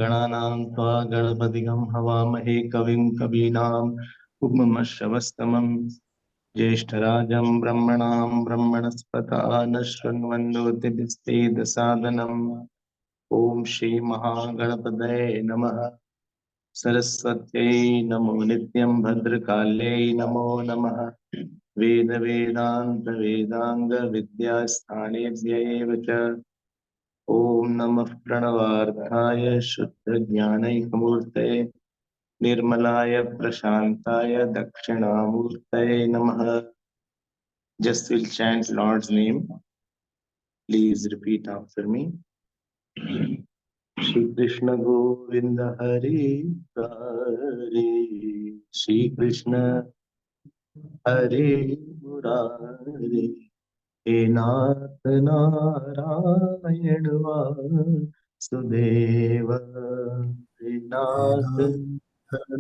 गणानां त्वा गणपतिगं हवामहे कविं कवीनाम् उपमश्रवस्तमम् ज्येष्ठराजं ब्रह्मणां ब्रह्मणस्पता न शृण्वन्नोतिभिस्तेदसादनम् ॐ श्री महागणपतये नमः। सरस्वत्यै नमो नित्यं भद्रकाल्यै नमो नमः। वेद वेदान्त वेदांग विद्यास्थानेभ्यैव च ॐ नमः प्रणवार्थाय शुद्ध ज्ञानैकमूर्तये निर्मलाय प्रशांताय दक्षिणामूर्तये नमः। Just will chant Lord's name. Please repeat after me. Shri Krishna Govinda Hari Hari Shri Krishna Hare Murari He Nath Narayan Vasudeva He Nath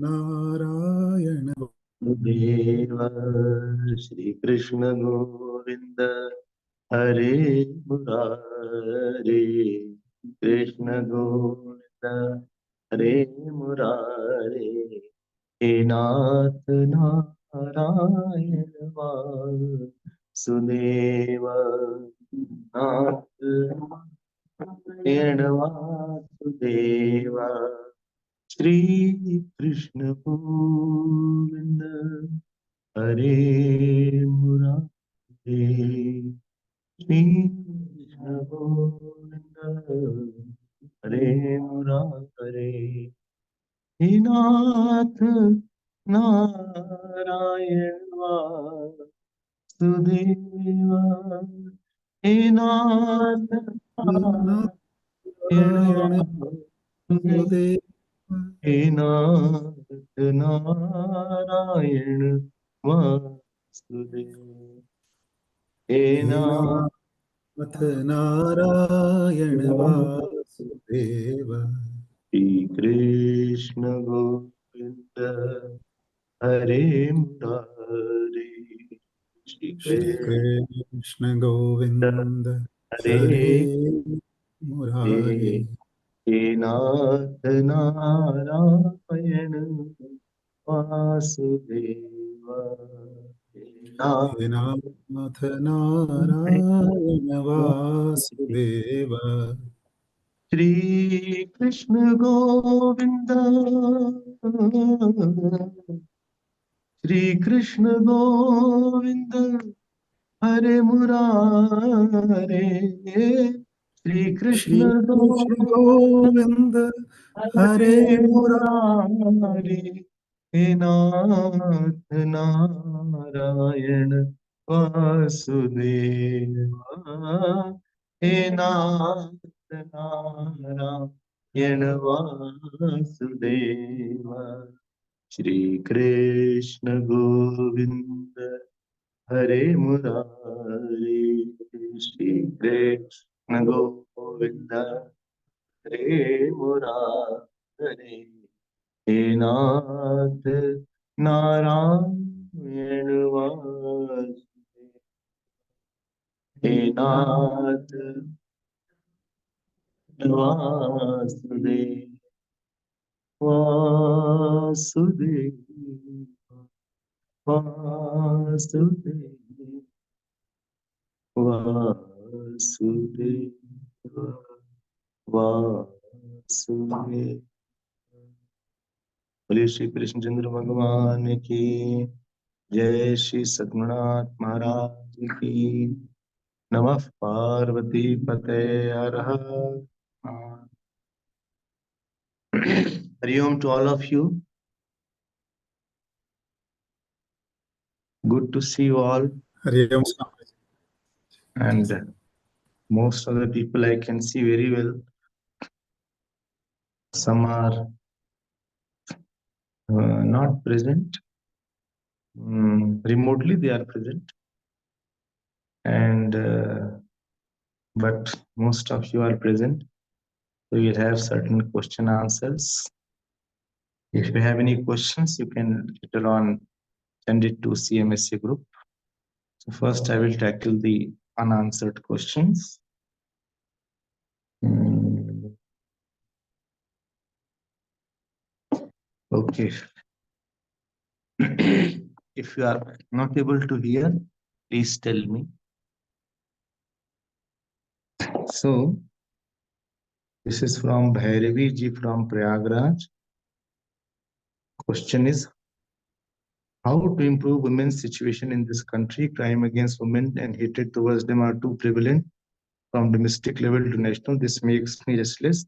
Narayan Vasudeva Shri Krishna Govinda Hare Murari Krishna Govinda Hare Murari He Nath Narayan Vasudeva Nath Narayan Vasudeva Shri Krishna Govinda Hare Murari Shri Krishna Govinda Hare Murari He Nath Narayan Vasudeva He Nath Narayan Vasudeva He Nath Narayan Vasudeva He Nath Nath Narayan Vasudev Shri Krishna Govinda Hare Murari Shri Shri Krishna Krishna Govind Hare Hare Murari He Nath Narayan Vasudeva He hey Nath Nath Narayan Vasudev Shri Krishna Govinda Shri Krishna Govinda Hare Murare Shri Shri Krishna Krishna Govinda Govind Hare Hare Murari Murari He Nath Narayan Vasudeva He Nath Narayan Vasudeva Shri Krishna Govinda Hare Murari Shri Krishna Govinda Hare Murari He Nath Narayan Vasudeva He Nath Vasudeva Vasudeva Vasudeva Vasudeva Vasudeva बोलिए श्री कृष्णचंद्र भगवान की जय। श्री सद्गुरुनाथ महाराज की नमः। पार्वती पते हर हर Hariom to all of you. Good to see you all. Hariom And most of the people I can see very well. Some are not present. Remotely they are present. And but most of you are present. We will have certain question answers. If you have any questions, you can later on send it to CMSA group. So first I will tackle the unanswered questions. Okay. If you are not able to hear, please tell me. So, this is from Bhairavi ji from Prayagraj. Question is, how to improve women's situation in this country? Crime against women and hatred towards them are too prevalent from domestic level to national. This makes me restless.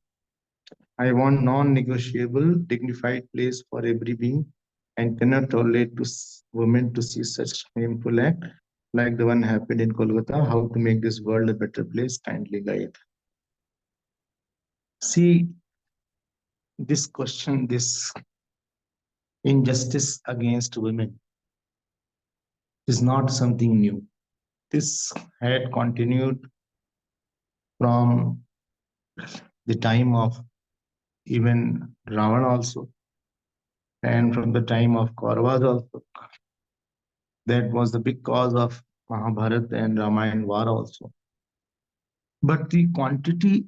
I want non-negotiable, dignified place for every being and cannot tolerate to women to see such shameful act like the one happened in Kolkata. How to make this world a better place? Kindly guide. See, this question, this injustice against women is not something new. This had continued from the time of even Ravan also, and from the time of Kauravas also. That was the big cause of Mahabharata and Ramayana war also. But the quantity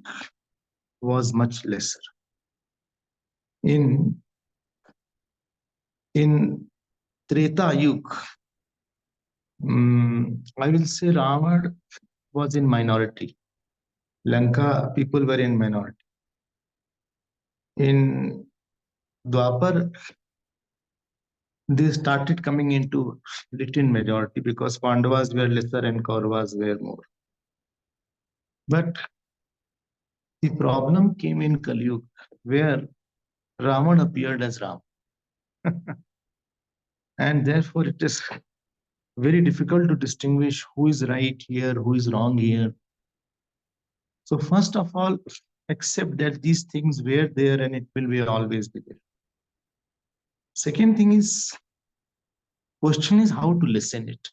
was much lesser. In in Treta Yuga, I will say Ravan was in minority. Lanka people were in minority. In Dwapar, they started coming into little majority because Pandavas were lesser and Kauravas were more. But the problem came in Kali Yuga, where Ravan appeared as Ram. And therefore, it is very difficult to distinguish who is right here, who is wrong here. So, first of all, accept that these things were there and it will be always be there. Second thing is, question is how to listen it,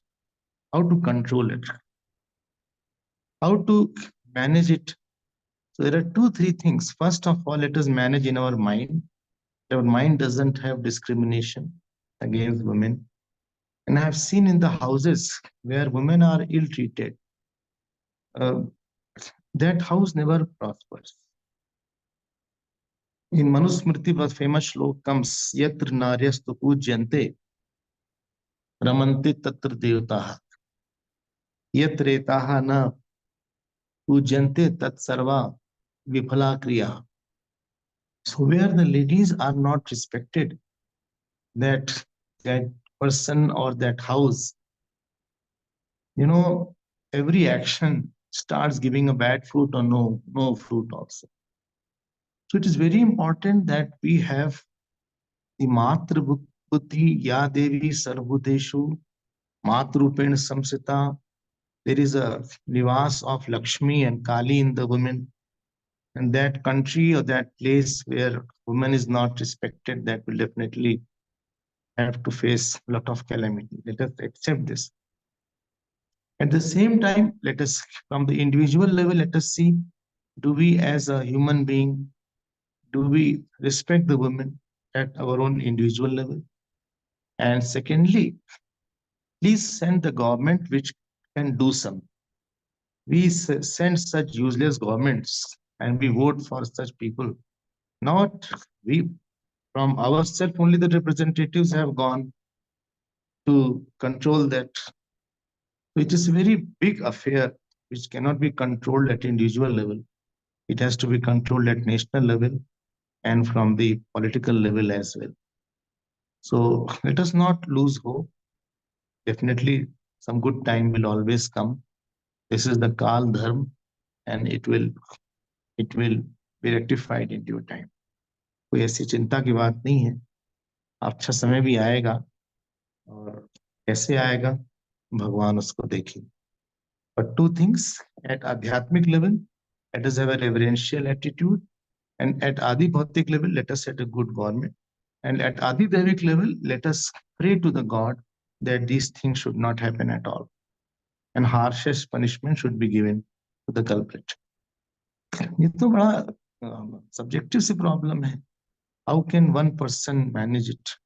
how to control it, how to manage it. So there are two, three things. First of all, let us manage in our mind. Our mind doesn't have discrimination against women. And I have seen in the houses where women are ill treated, uh, that house never prospers. In Manusmriti, the famous shlok comes, Yatra naryastu pujyante, ramanti tatra devataha, yatretaha na pujyante tat sarva viphala kriya. So where the ladies are not respected, that person or that house, you know, every action starts giving a bad fruit or no fruit also. So it is very important that we have the Matra Buddhi Ya Devi Sarvudeshu Matrupen Samsita. There is a Nivas of Lakshmi and Kali in the women. And that country or that place where woman is not respected, that will definitely have to face a lot of calamity. Let us accept this. At the same time, let us, from the individual level, let us see, do we as a human being, do we respect the women at our own individual level? And secondly, please send the government which can do something. We send such useless governments and we vote for such people. Not we, from ourselves, only the representatives have gone to control that. It is a very big affair which cannot be controlled at individual level. It has to be controlled at national level and from the political level as well. So let us not lose hope. Definitely, some good time will always come. This is the Kal Dharma, and it will be rectified in due time. कोई ऐसी चिंता की बात नहीं है. अच्छा समय भी आएगा और कैसे आएगा भगवान उसको देखें. But two things at adhyatmic level, let us have a reverential attitude, and at Adi Bhautik level, let us set a good government. And at Adi Devik level, let us pray to the God that these things should not happen at all. And harshest punishment should be given to the culprit. ये तो बड़ा subjective से problem है. How can one person manage it?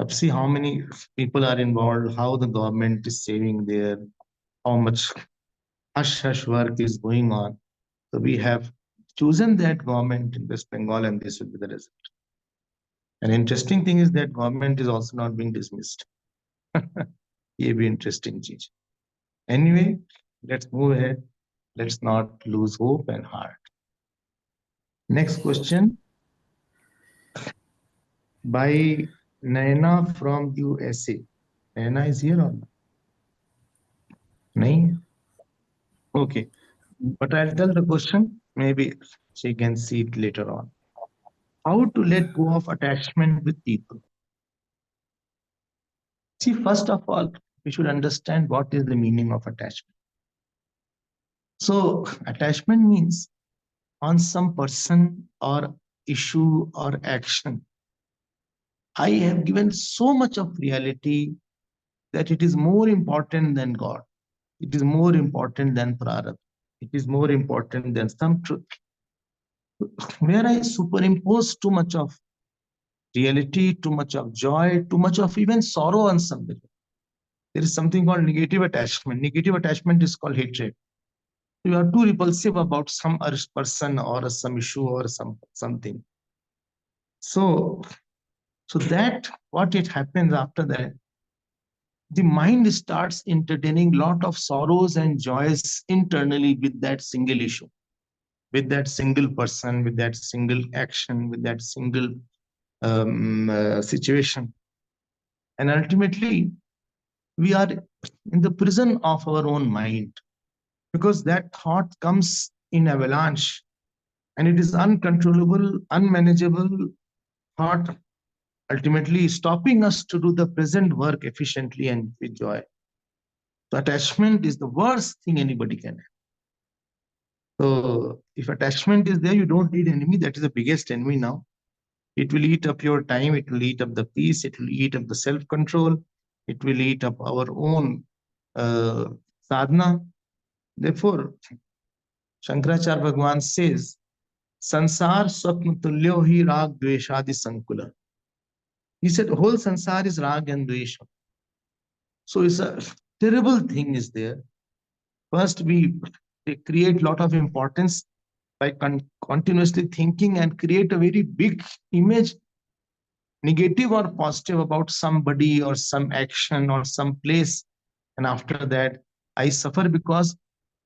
अब see how many people are involved, how the government is saving there, how much hush hush work is going on. So we have chosen that government in West Bengal, and this will be the result. An interesting thing is that government is also not being dismissed. ये भी interesting चीज. Anyway, let's move ahead. Let's not lose hope and heart. Next question by Naina from USA. Naina is here or not? No? Okay. But I'll tell the question. Maybe she can see it later on. How to let go of attachment with people? See, first of all, we should understand what is the meaning of attachment. So, attachment means on some person or issue or action, I have given so much of reality that it is more important than God. It is more important than Prarabdha. It is more important than some truth. Where I superimpose too much of reality, too much of joy, too much of even sorrow on somebody. There is something called negative attachment. Negative attachment is called hatred. You are too repulsive about some person or some issue or something. So that what it happens after that, the mind starts entertaining lot of sorrows and joys internally with that single issue, with that single person, with that single action, with that single situation. And ultimately, we are in the prison of our own mind, because that thought comes in avalanche and it is uncontrollable, unmanageable thought, ultimately stopping us to do the present work efficiently and with joy. So attachment is the worst thing anybody can have. So if attachment is there, you don't need enemy. That is the biggest enemy now. It will eat up your time. It will eat up the peace. It will eat up the self-control. It will eat up our own sadhana. Therefore, Shankaracharya Bhagwan says, Sansar Swapna Tulyo hi rag dveshadi sankula. He said, whole sansar is rag and dvesha. So it's a terrible thing is there. First, they create lot of importance by continuously thinking and create a very big image, negative or positive, about somebody or some action or some place. And after that, I suffer because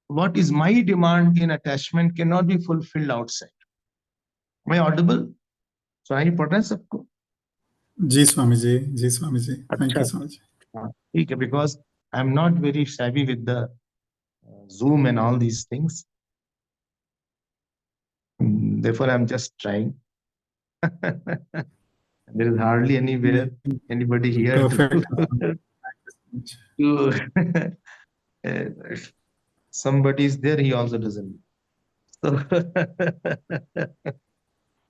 what is my demand in attachment cannot be fulfilled outside. Am I audible? So I पढ़ सबको? जी स्वामी जी, जी स्वामी जी, thank अच्छा, you Swami ji. ठीक है, because I'm not very savvy with the Zoom and all these things. Therefore, I'm just trying. There is hardly anywhere anybody here Perfect. to uh, somebody is there, he also doesn't. So,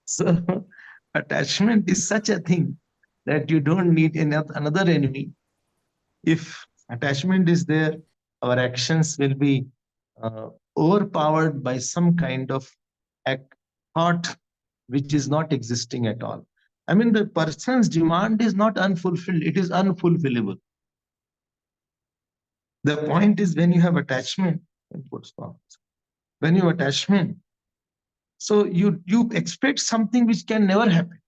so attachment is such a thing that you don't need another enemy. If attachment is there, our actions will be overpowered by some kind of thought which is not existing at all. I mean, the person's demand is not unfulfilled, it is unfulfillable. The point is, when you have attachment, when you have attachment, so you expect something which can never happen.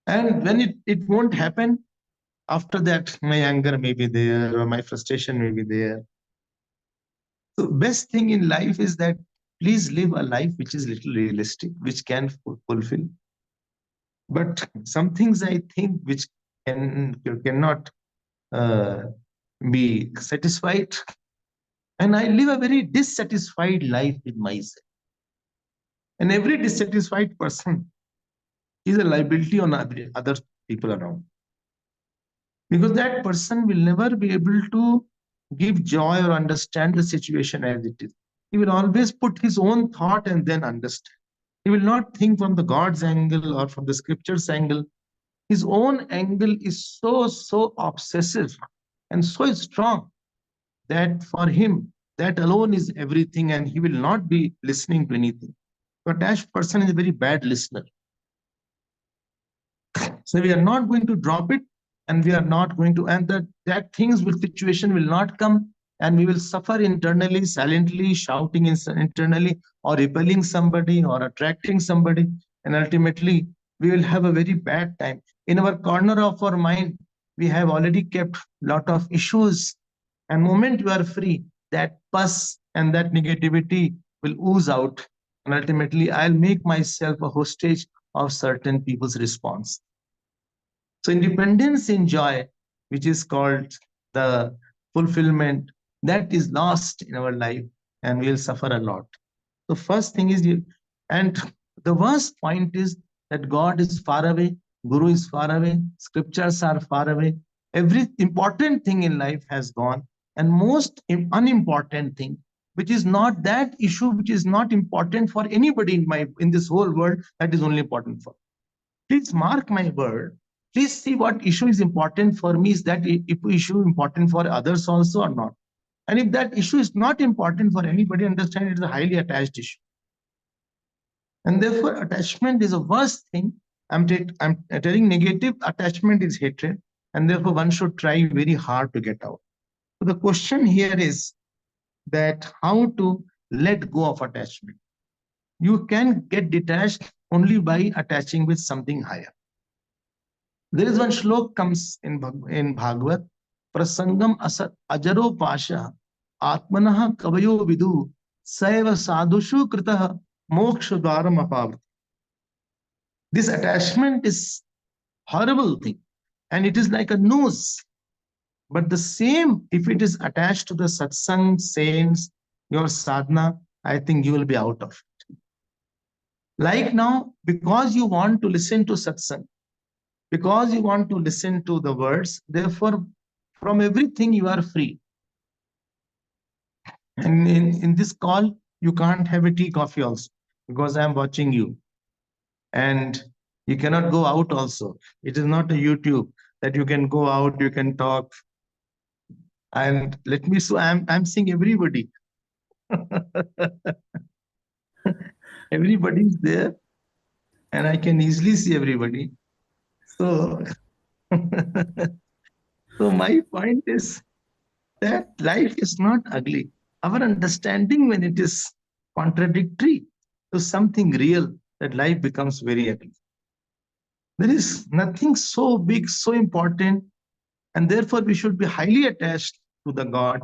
And when it won't happen, after that, my anger may be there or my frustration may be there. So best thing in life is that please live a life which is little realistic, which can fulfill. But some things I think which cannot be satisfied. And I live a very dissatisfied life with myself. And every dissatisfied person is a liability on other people around. Because that person will never be able to give joy or understand the situation as it is. He will always put his own thought and then understand. He will not think from the God's angle or from the scripture's angle. His own angle is so obsessive and so strong that for him, that alone is everything, and he will not be listening to anything. So attached person is a very bad listener. So we are not going to drop it, and we are not going to, and that things will situation will not come, and we will suffer internally, silently, shouting internally, or repelling somebody or attracting somebody. and ultimately we will have a very bad time. In our corner of our mind, we have already kept lot of issues, and moment you are free, that pus and that negativity will ooze out, and ultimately I'll make myself a hostage of certain people's response. So independence in joy, which is called the fulfillment, that is lost in our life, and we'll suffer a lot. The first thing is you, and the worst point is that God is far away, Guru is far away, scriptures are far away. Every important thing in life has gone, and most unimportant thing, which is not that issue, which is not important for anybody in this whole world, that is only important for. Please mark my word. Please see what issue is important for me. Is that issue important for others also or not? And if that issue is not important for anybody, understand it is a highly attached issue. And therefore, attachment is a worst thing. I'm telling negative attachment is hatred, and therefore one should try very hard to get out. So the question here is that how to let go of attachment. You can get detached only by attaching with something higher. There is one shlok comes in Bhagavad, prasangam asat ajaro pasha atmanah kavayo vidu saiva sadhushu kritah moksha dwaram apavat. This attachment is horrible thing, and it is like a noose. But the same, if it is attached to the satsang, saints, your sadhana, I think you will be out of it. Like now, because you want to listen to satsang, because you want to listen to the words, therefore, from everything you are free. And in this call, you can't have a tea, coffee also, because I'm watching you. And you cannot go out also. It is not a YouTube that you can go out, you can talk. And let me, so I'm seeing everybody. Everybody is there, and I can easily see everybody. So, so my point is that life is not ugly. Our understanding, when it is contradictory to something real, that life becomes very ugly. There is nothing so big, so important, and therefore we should be highly attached to the God,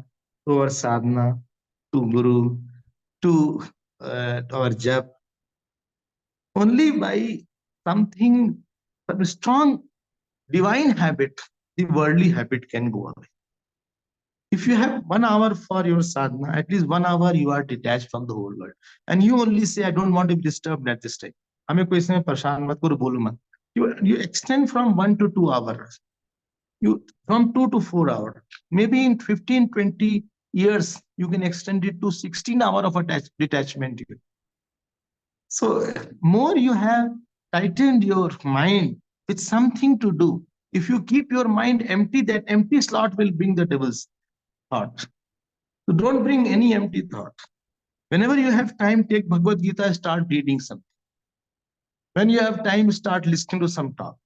to our sadhana, to Guru, to our jap. Only by something, some strong divine habit, the worldly habit can go away. If you have 1 hour for your sadhana, at least 1 hour you are detached from the whole world. And you only say, I don't want to be disturbed at this time. हमें कोई इसमें परेशान मत करो, बोलो मत. You extend from 1 to 2 hours. You from 2 to 4 hours. Maybe in 15, 20 years, you can extend it to 16 hours of detachment. So more you have tightened your mind with something to do. If you keep your mind empty, that empty slot will bring the devil's thought. So don't bring any empty thought. Whenever you have time, take Bhagavad Gita, start reading something. When you have time, start listening to some talk.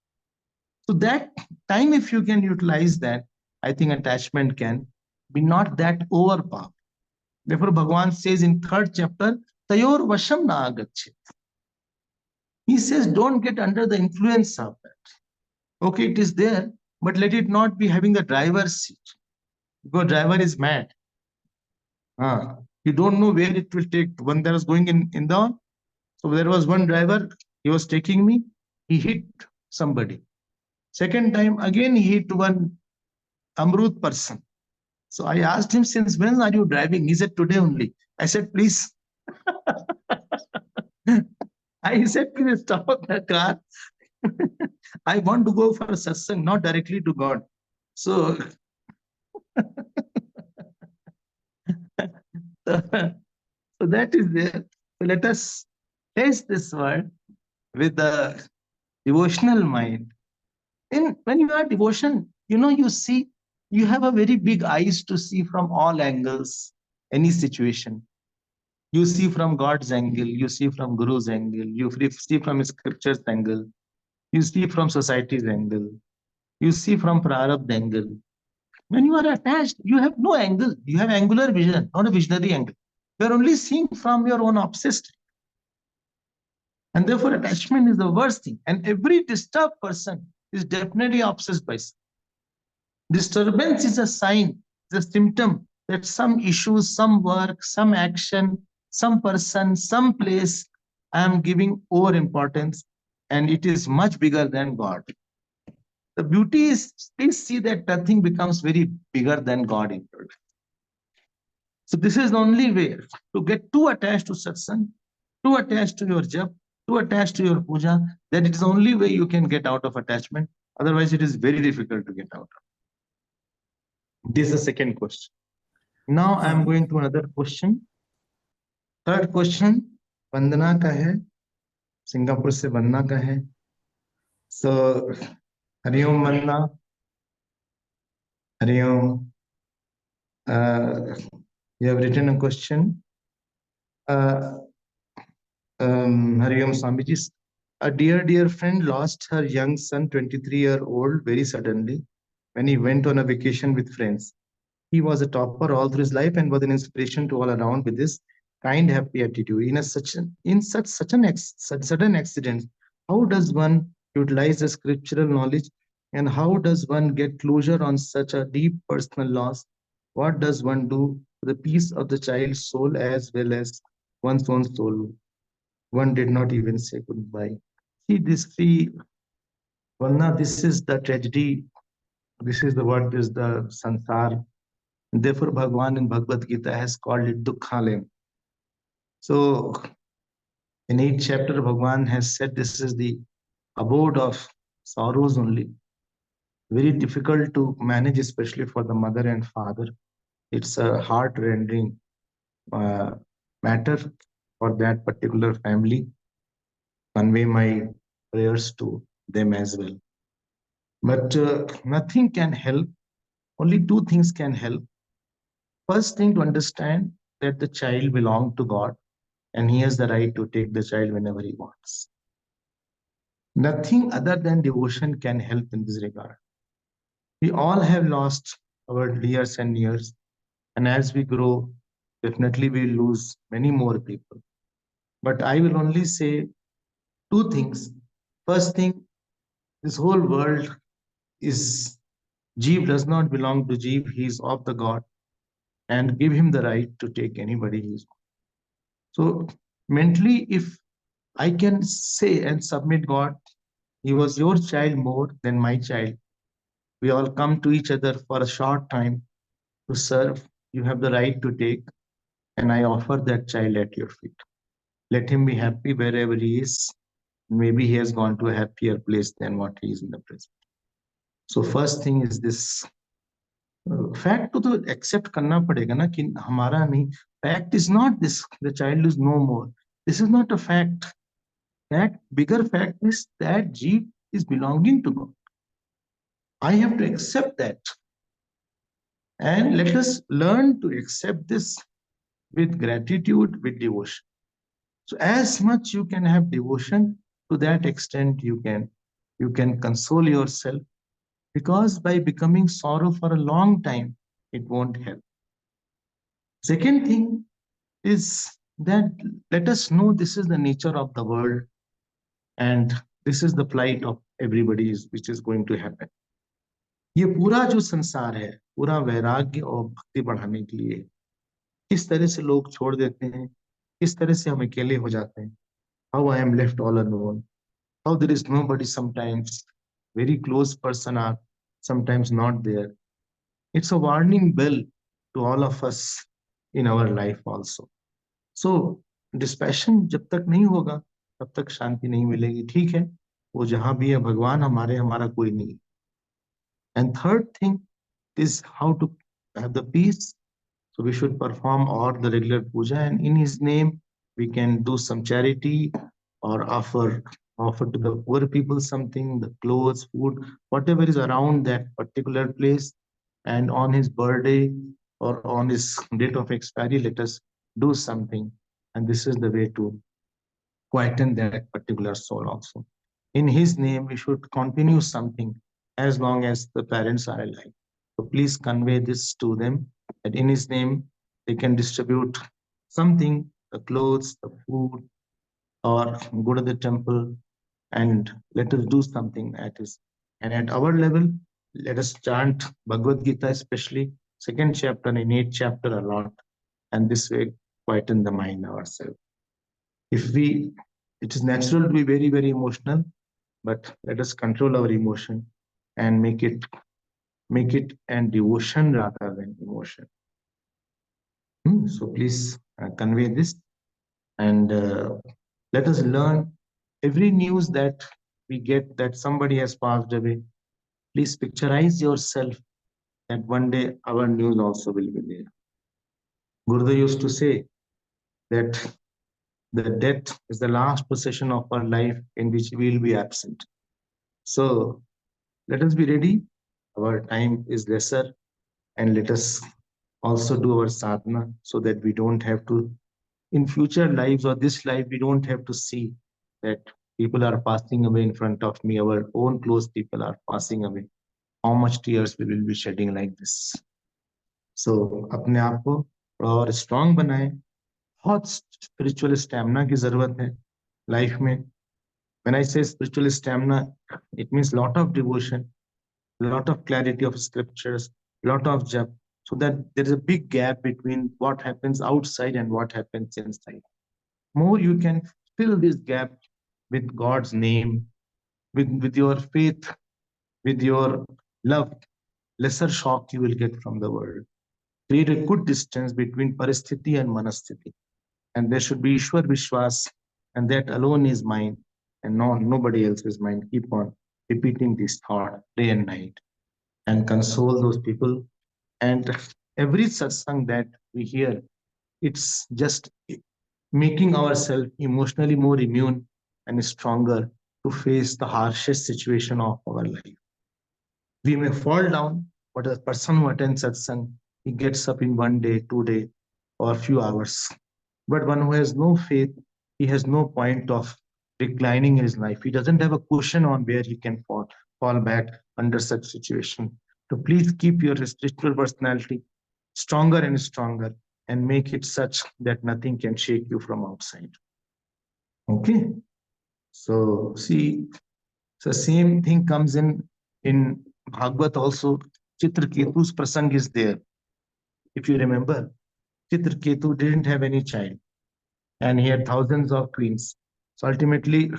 So that time, if you can utilize that, I think attachment can be not that overpowered. Therefore, Bhagavan says in 3rd chapter, Tayor Vasham na agachet. He says, don't get under the influence of that. Okay, it is there, but let it not be having the driver's seat. Because driver is mad. You don't know where it will take. When there was going in Indore, so there was one driver, he was taking me, he hit somebody. Second time, again, he hit one Amrut person. So I asked him, since when are you driving? He said, today only. I said, please. I said, please stop the car. I want to go for satsang, not directly to God. So, so that is there. So let us face this world with the devotional mind. And when you are devotion, you see, you have a very big eyes to see from all angles, any situation. You see from God's angle, you see from Guru's angle, you see from scripture's angle, you see from society's angle, you see from Prarabdha angle. When you are attached, you have no angle. You have angular vision, not a visionary angle. You are only seeing from your own obsessed. And therefore, attachment is the worst thing. And every disturbed person is definitely obsessed by something. Disturbance is a sign, the symptom that some issues, some work, some action, some person, some place, I am giving over importance, and it is much bigger than God. The beauty is, please see that nothing becomes very bigger than God in your life. So this is the only way to get too attached to satsang, too attached to your jap, too attached to your puja, that it is the only way you can get out of attachment. Otherwise, it is very difficult to get out. This is the second question. Now I am going to another question. Third question, Vandana का है, Singapore से वंदना का है. So, Hariom Vandana, Hariom. You have written a question. Hariom Swamiji, a dear friend lost her young son, 23-year-old, very suddenly when he went on a vacation with friends. He was a topper all through his life and was an inspiration to all around with his kind, happy attitude. In such sudden accidents, how does one utilize the scriptural knowledge, and how does one get closure on such a deep personal loss? What does one do for the peace of the child's soul as well as one's own soul? One did not even say goodbye. See, Vanna, this is the tragedy. This is the what is the sansar. Therefore, Bhagwan in Bhagavad Gita has called it Dukkhalem. So, in each chapter, Bhagwan has said this is the abode of sorrows only. Very difficult to manage, especially for the mother and father. It's a heart-rending matter for that particular family. Convey my prayers to them as well. But nothing can help. Only two things can help. First thing, to understand that the child belongs to God and he has the right to take the child whenever he wants. Nothing other than devotion can help in this regard. We all have lost our years and years, and as we grow, definitely we lose many more people. But I will only say two things. First thing, this whole world is, Jeev does not belong to Jeev, he is of the God, and give him the right to take anybody he is. So mentally, if I can say and submit God, he was your child more than my child. We all come to each other for a short time to serve. You have the right to take, and I offer that child at your feet. Let him be happy wherever he is. Maybe he has gone to a happier place than what he is in the present. So first thing is this. Fact to accept करना पड़ेगा ना कि हमारा नहीं. Fact is not this. The child is no more. This is not a fact. Bigger fact is that Jeev is belonging to God. I have to accept that. And let us learn to accept this with gratitude, with devotion. So as much you can have devotion, to that extent you can console yourself, because by becoming sorrow for a long time, it won't help. Second thing is that let us know this is the nature of the world and this is the plight of everybody which is going to happen. ये पूरा जो संसार है, पूरा वैराग्य और भक्ति बढ़ाने के लिए किस तरह से लोग छोड़ देते हैं, किस तरह से हम अकेले हो जाते हैं. How I am left all alone. How there is nobody sometimes. Very close person are sometimes not there. It's a warning bell to all of us in our life also. So dispassion जब तक नहीं होगा तब तक शांति नहीं मिलेगी. ठीक है, वो जहां भी है भगवान हमारे, हमारा कोई नहीं. And third thing is how to have the peace. So we should perform all the regular puja, and in his name we can do some charity or offer to the poor people something, the clothes, food, whatever is around that particular place. And on his birthday or on his date of expiry, let us do something. And this is the way to quieten that particular soul also. In his name, we should continue something as long as the parents are alive. So please convey this to them, that in his name, they can distribute something, the clothes, the food, or go to the temple and let us do something at his. And at our level, let us chant Bhagavad Gita, especially second chapter and eighth chapter a lot, and this way quieten the mind ourselves. If we, it is natural to be very, very emotional, but let us control our emotion and make it an devotion rather than emotion. So please convey this, and let us learn every news that we get that somebody has passed away. Please picturize yourself that one day our news also will be there. Gurudev used to say that the death is the last possession of our life in which we will be absent. So let us be ready. Our time is lesser, and let us also do our sadhana so that we don't have to, in future lives or this life, we don't have to see that people are passing away in front of me, our own close people are passing away. How much tears we will be shedding like this. So अपने आप को थोड़ा और strong बनाएं. बहुत spiritual stamina की जरूरत है लाइफ में. When I say spiritual stamina, it means lot of devotion, lot of clarity of scriptures, lot of jap, so that there is a big gap between what happens outside and what happens inside. More you can fill this gap with God's name, with your faith, with your love, lesser shock you will get from the world. Create a good distance between paristhiti and manasthiti. And there should be Ishwar Vishwas, and that alone is mine, and nobody else is mine. Keep on repeating this thought day and night, and console those people. And every satsang that we hear, it's just making ourselves emotionally more immune and stronger to face the harshest situation of our life. We may fall down, but a person who attends satsang, he gets up in one day, 2 day, or a few hours. But one who has no faith, he has no point of reclining in his life. He doesn't have a cushion on where he can fall back under such situation. So please keep your spiritual personality stronger and stronger, and make it such that nothing can shake you from outside. Okay. So see, the same thing comes in Bhagavad also. Chitraketu's prasang is there. If you remember, Chitraketu didn't have any child, and he had thousands of queens. So ultimately,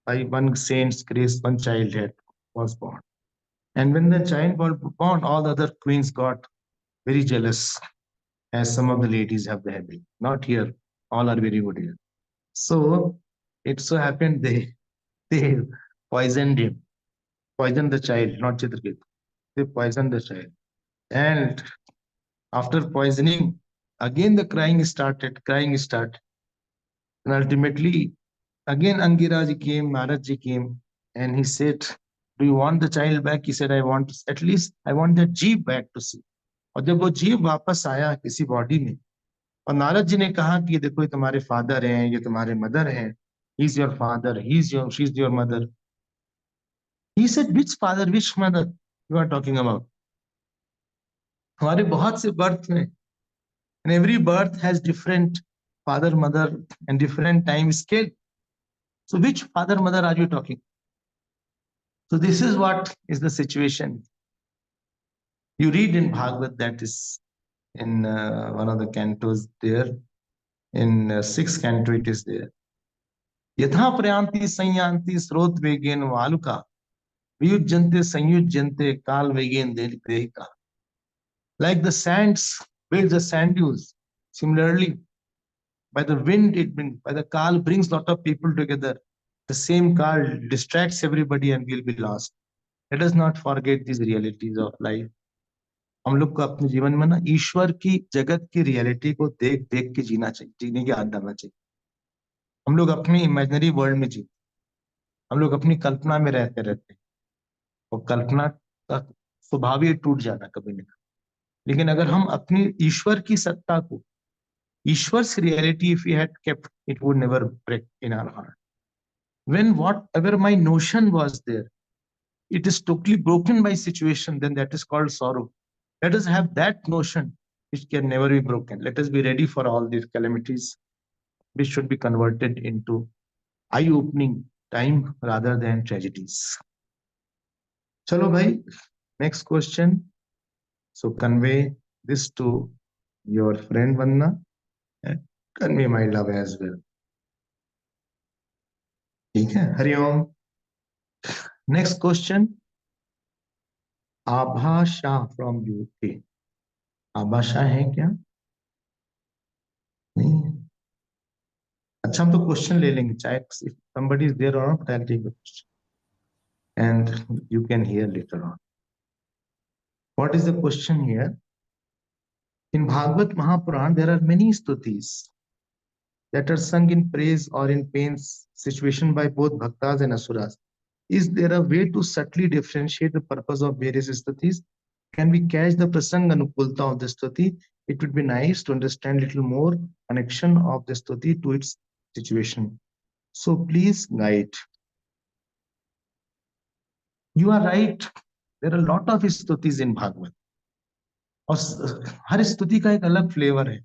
by one saint's grace, one child was born. And when the child was born, all the other queens got very jealous, as some of the ladies have the habit. Not here, all are very good here. So it so happened they poisoned him, poisoned the child, not Chitraketu. They poisoned the child. And after poisoning, again the crying started. And ultimately, again Angiraji came, Maharajji came, and he said, do you want the child back? He said, I want, at least I want that jeep back to see. और जब वो जीव वापस आया किसी body में, और नारद जी ने कहा कि देखो ये तुम्हारे फादर हैं, ये तुम्हारे मदर हैं, he is your father, he is your, she is your mother. He said which father, which mother you are talking about? हमारे बहुत से बर्थ में, and every birth has different father, mother, and different time scale. So which father, mother are you talking? So this is what is the situation. You read in Bhagavad, that is in one of the cantos there, in sixth canto it is there. Yatha prayanti sanyanti srot vegen valuka viyujjante sanyujjante kal vegen delika. Like the sands builds the sand dunes. Similarly, by the wind, by the kal brings lot of people together. The same kal distracts everybody and we'll be lost. Let us not forget these realities of life. हम लोग को अपने जीवन में ना ईश्वर की, जगत की रियलिटी को देख देख के जीना चाहिए, जीने की आदत डालना चाहिए. हम लोग अपनी इमेजिनरी वर्ल्ड में जीते, हम लोग अपनी कल्पना में रहते रहते, और कल्पना का स्वभाव ही टूट जाना कभी नहीं. लेकिन अगर हम अपनी ईश्वर की सत्ता को, ईश्वर's reality, if we had kept, it would never break in our heart. When whatever my notion was there, it is totally broken by situation, then that is called sorrow. Let us have that notion which can never be broken. Let us be ready for all these calamities, which should be converted into eye-opening time rather than tragedies. Chalo bhai, next question. So convey this to your friend Vanna and convey my love as well. ठीक है, Hariom. Next question. Abha Shah from UK. आभा शाह है क्या? नहीं. अच्छा, हम तो question ले लेंगे, चाहे if somebody is there or not, I'll take the question and you can hear later on. What is the question here? In Bhagavad Mahapuran, there are many stutis that are sung in praise or in pain situation by both bhaktas and asuras. Is there a way to subtly differentiate the purpose of various stutis? Can we catch the prasang anukulta of the stuti? It would be nice to understand little more connection of the stuti to its situation. So please guide. You are right. There are a lot of stutis in Bhagavad. और हर स्तुति का एक अलग flavour है.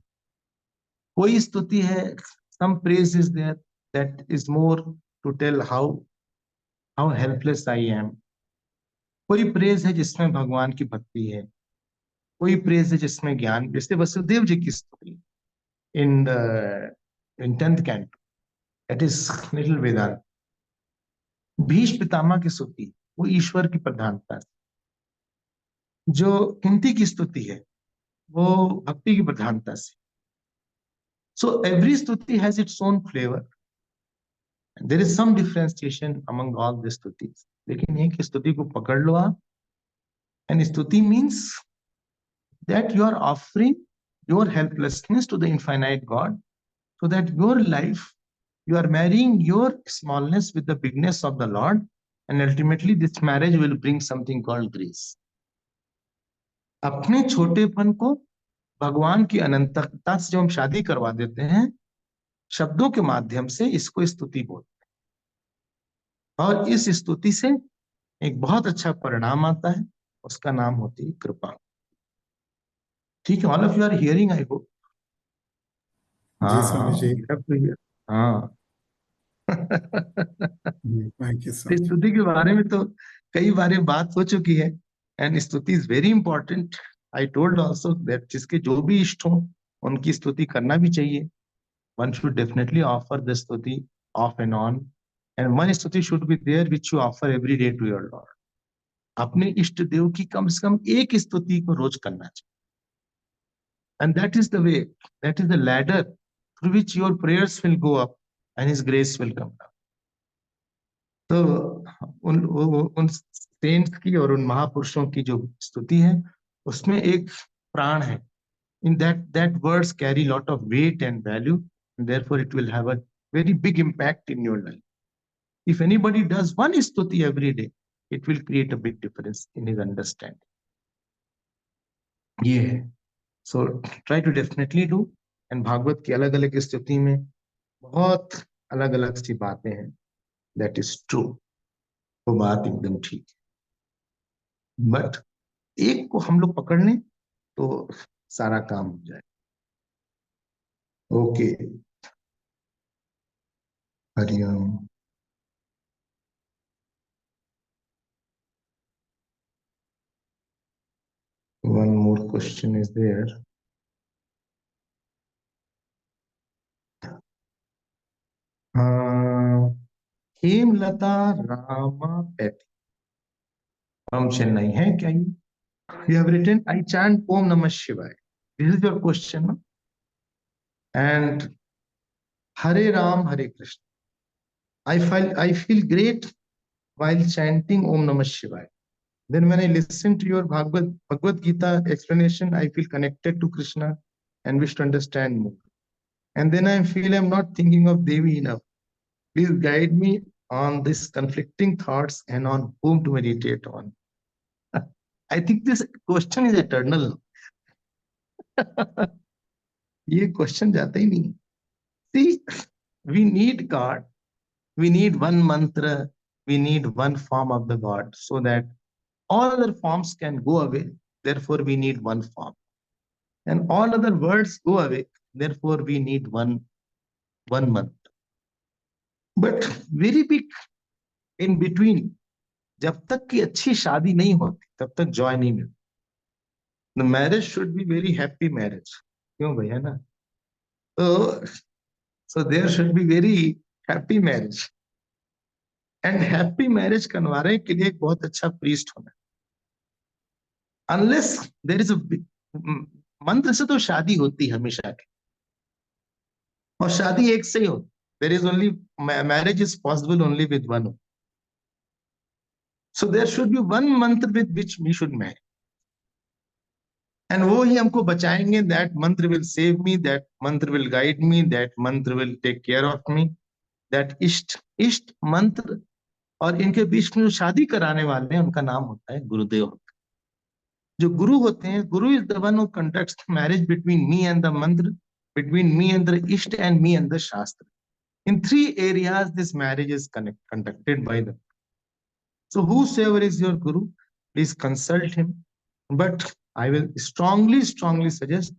कोई स्तुति है, some praise is there that is more to tell how helpless I am. कोई प्रेज है जिसमें भगवान की भक्ति है, कोई प्रेज है जिसमें ज्ञान, जैसे वसुदेव जी की स्तुति in 10th canto, that is little Vedanta. Bhishma Pitamah की स्तुति वो ईश्वर की प्रधानता, जो कुंती की स्तुति है वो भक्ति की प्रधानता से. So every stuti has its own flavor. There is some differentiation among all the stutis. लेकिन एक स्तुति को पकड़ लो आप, and स्तुति means that you are offering your helplessness to the infinite God, so that your life, you are marrying your smallness with the bigness of the Lord, and ultimately this marriage will bring something called grace. अपने छोटेपन को भगवान की अनंतता से जो हम शादी करवा देते हैं शब्दों के माध्यम से, इसको स्तुति बोलते हैं. और इस स्तुति से एक बहुत अच्छा परिणाम आता है, उसका नाम होती है कृपा. ठीक है, all of you are hearing, I hope. जी स्वामी जी. हाँ. Thank you Swami. स्तुति के बारे में तो कई बार बात हो चुकी है, एंड स्तुति is very important. I told also that जिसके जो भी इष्ट हो उनकी स्तुति करना भी चाहिए. One should definitely offer the stuti off and on, and one stuti should be there which you offer every day to your Lord. अपने इष्ट देव की कम से कम एक स्तुति को रोज करना चाहिए. And that is the way, that is the ladder through which your prayers will go up and His grace will come down. तो उन सेंट्स की और उन महापुरुषों की जो स्तुति है उसमें एक प्राण है. In that words carry lot of weight and value, and therefore it will have a very big impact in your life. If anybody does one stuti every day, it will create a big difference in his understanding. ये है. So try to definitely do. And Bhagavat की अलग अलग स्तुति में बहुत अलग अलग सी बातें हैं. That is true. वो बात एकदम ठीक है. But एक को हम लोग पकड़ लें तो सारा काम हो जाए. Okay. Hari Om. One more question is there. Hemlata Ramapet from Chennai है क्या ये? You have written, I chant Om Namah Shivaya. This is your question, no? And Hare Ram, Hare Krishna. I feel great while chanting Om Namah Shivaya. Then when I listen to your Bhagavad Gita explanation, I feel connected to Krishna and wish to understand more. And then I feel I'm not thinking of Devi enough. Please guide me on these conflicting thoughts and on whom to meditate on. I think this question is eternal. ये question जाता ही नहीं. See, we need God. We need one mantra. We need one form of the God so that all other forms can go away. Therefore, we need one form. And all other words go away. Therefore, we need one mantra. But very big in between, जब तक की अच्छी शादी नहीं होती तब तक Joy नहीं मिलती. The marriage should be very happy marriage. क्यों भैया ना? So there should be very happy marriage. And happy marriage करवाने के लिए एक बहुत अच्छा priest होना. Unless there is a मंत्र से तो शादी होती हमेशा की. और शादी एक से ही होती. There is only marriage is possible only with one. So there should be one mantra with which we should marry. And वो ही हमको बचाएंगे. That mantra will save me. That mantra will guide me. That mantra will take care of me. That इष्ट मंत्र. और इनके बीच में जो शादी कराने वाले हैं उनका नाम होता है गुरुदेव. जो गुरु होते हैं, गुरु is the one who conducts marriage between me and the मंत्र, बिटवीन मी एंड द इष्ट एंड मी एंड द शास्त्र. In 3 areas, this marriage is conducted by them. So whosoever is your guru, please consult him. But I will strongly suggest,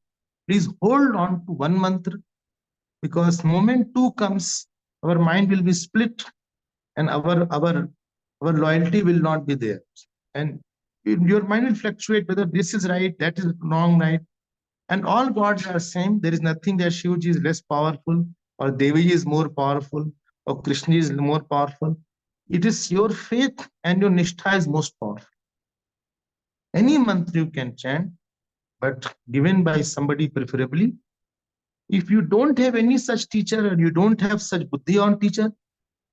please hold on to one mantra, because moment two comes, our mind will be split and our loyalty will not be there. And your mind will fluctuate whether this is right, that is wrong, right. And all gods are same. There is nothing that Shivaji is less powerful, or Devi is more powerful, or Krishna is more powerful. It is your faith and your nishtha is most powerful. Any mantra you can chant, but given by somebody preferably. If you don't have any such teacher, or you don't have such buddhi on teacher,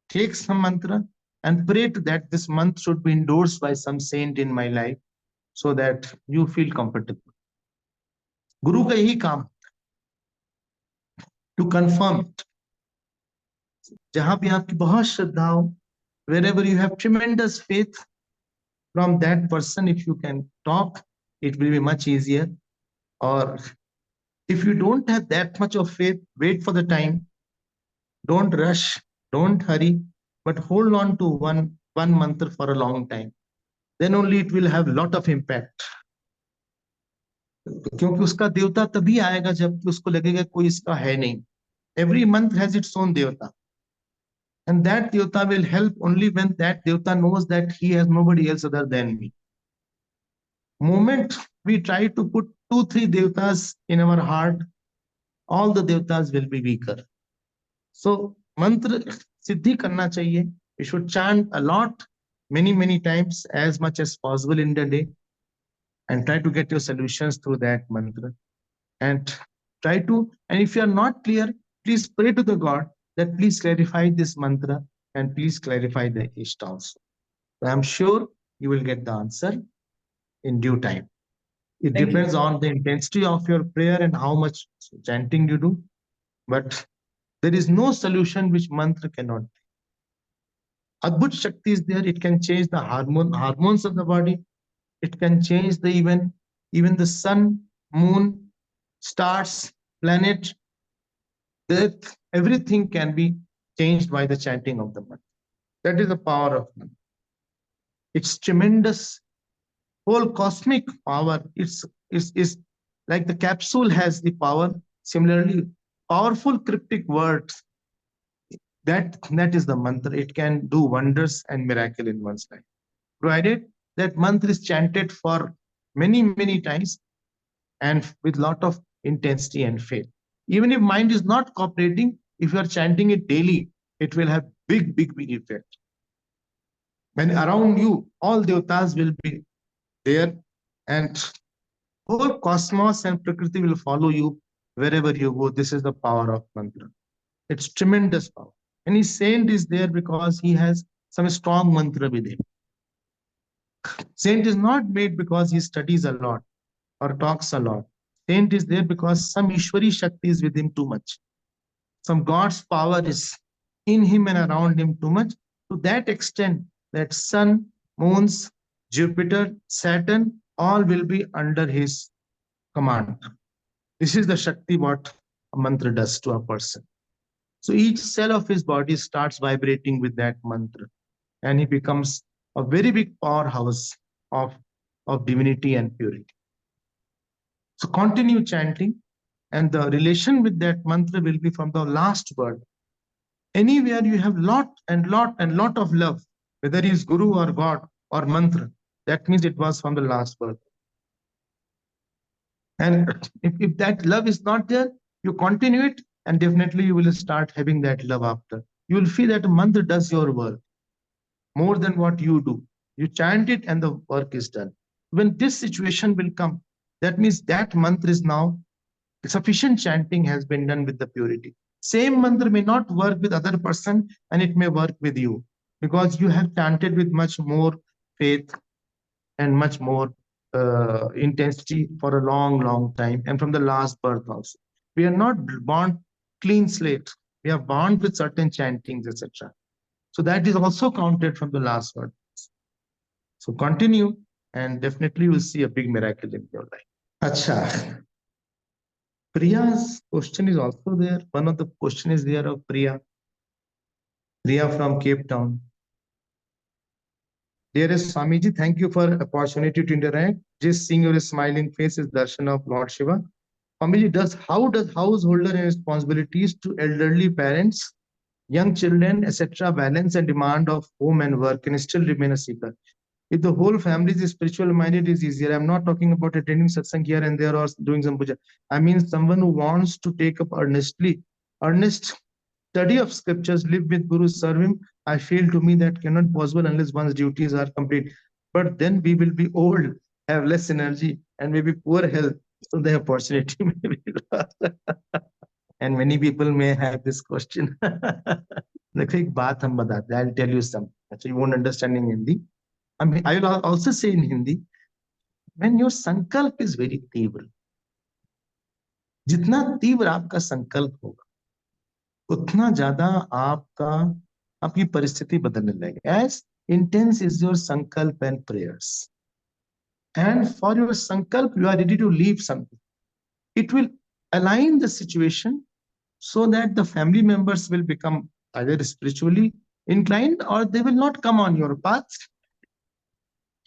take some mantra and pray to that this month should be endorsed by some saint in my life, so that you feel comfortable. Guru ka yahi kaam, to confirm it. जहां भी आपकी बहुत श्रद्धा हो, wherever you have tremendous faith, from that person, if you can talk, it will be much easier. Or if you don't have that much of faith, wait for the time. Don't rush, don't hurry, but hold on to one mantra for a long time. Then only it will have a lot of impact. क्योंकि उसका देवता तभी आएगा जब उसको लगेगा कोई इसका है नहीं. Every month has its own devata. And that devata will help only when that devata knows that he has nobody else other than me. Moment we try to put 2-3 devatas in our heart, all the devatas will be weaker. So mantra siddhi karna chahiye. We should chant a lot, many times, as much as possible in the day, and try to get your solutions through that mantra. And if you are not clear, please pray to the God that please clarify this mantra and please clarify the Ishta also. So I'm sure you will get the answer in due time. It depends on the intensity of your prayer and how much chanting you do. But there is no solution which mantra cannot be. Adbhut Shakti is there. It can change the hormones of the body. It can change even the sun, moon, stars, planet, death. Everything can be changed by the chanting of the mantra. That is the power of mantra. It's tremendous. Whole cosmic power. It's like the capsule has the power. Similarly, powerful cryptic words. That is the mantra. It can do wonders and miracle in one's life, provided that mantra is chanted for many times and with lot of intensity and faith. Even if mind is not cooperating, if you are chanting it daily, it will have big effect. When around you, all devatas will be there, and whole cosmos and prakriti will follow you wherever you go. This is the power of mantra. It's tremendous power. Any saint is there because he has some strong mantra with him. Saint is not made because he studies a lot or talks a lot. Saint is there because some Ishwari Shakti is with him too much. Some God's power is in him and around him too much, to that extent that sun, moons, Jupiter, Saturn, all will be under his command. This is the Shakti what a mantra does to a person. So each cell of his body starts vibrating with that mantra, and he becomes a very big powerhouse of divinity and purity. So continue chanting, and the relation with that mantra will be from the last word Anywhere you have lot of love, whether it is Guru or God or mantra, that means it was from the last birth. And if that love is not there, you continue it, and definitely you will start having that love after. You will feel that mantra does your work more than what you do. You chant it and the work is done. When this situation will come, that means that mantra is now sufficient chanting has been done with the purity. Same mantra may not work with other person and it may work with you because you have chanted with much more faith and much more intensity for a long time and from the last birth also. We are not born clean slate. We are born with certain chantings, etc. So that is also counted from the last birth. So continue and definitely you will see a big miracle in your life. Acha. Priya's question is also there. One of the question is there of Priya. Priya from Cape Town. Dearest Swamiji, thank you for opportunity to interact. Just seeing your smiling face is darshan of Lord Shiva. Swamiji, how does householder and responsibilities to elderly parents, young children, etc. balance and demand of home and work and still remain a seeker? If the whole family is spiritual minded, is easier. I'm not talking about attending satsang here and there or doing some puja. I mean someone who wants to take up earnest study of scriptures, live with Guru, serve him. I feel to me that cannot possible unless one's duties are complete. But then we will be old, have less energy, and maybe poor health. So the opportunity may be lost. And many people may have this question. देखो एक बात हम बताते हैं. I'll tell you some. So you won't understand in Hindi. I mean, I will also say in Hindi, when your sankalp is very तीव्र, जितना तीव्र आपका संकल्प होगा, उतना ज्यादा आपकी परिस्थिति बदलने लगेगी. As intense is your sankalp and prayers, and for your sankalp you are ready to leave something. It will align the situation so that the family members will become either spiritually inclined or they will not come on your path,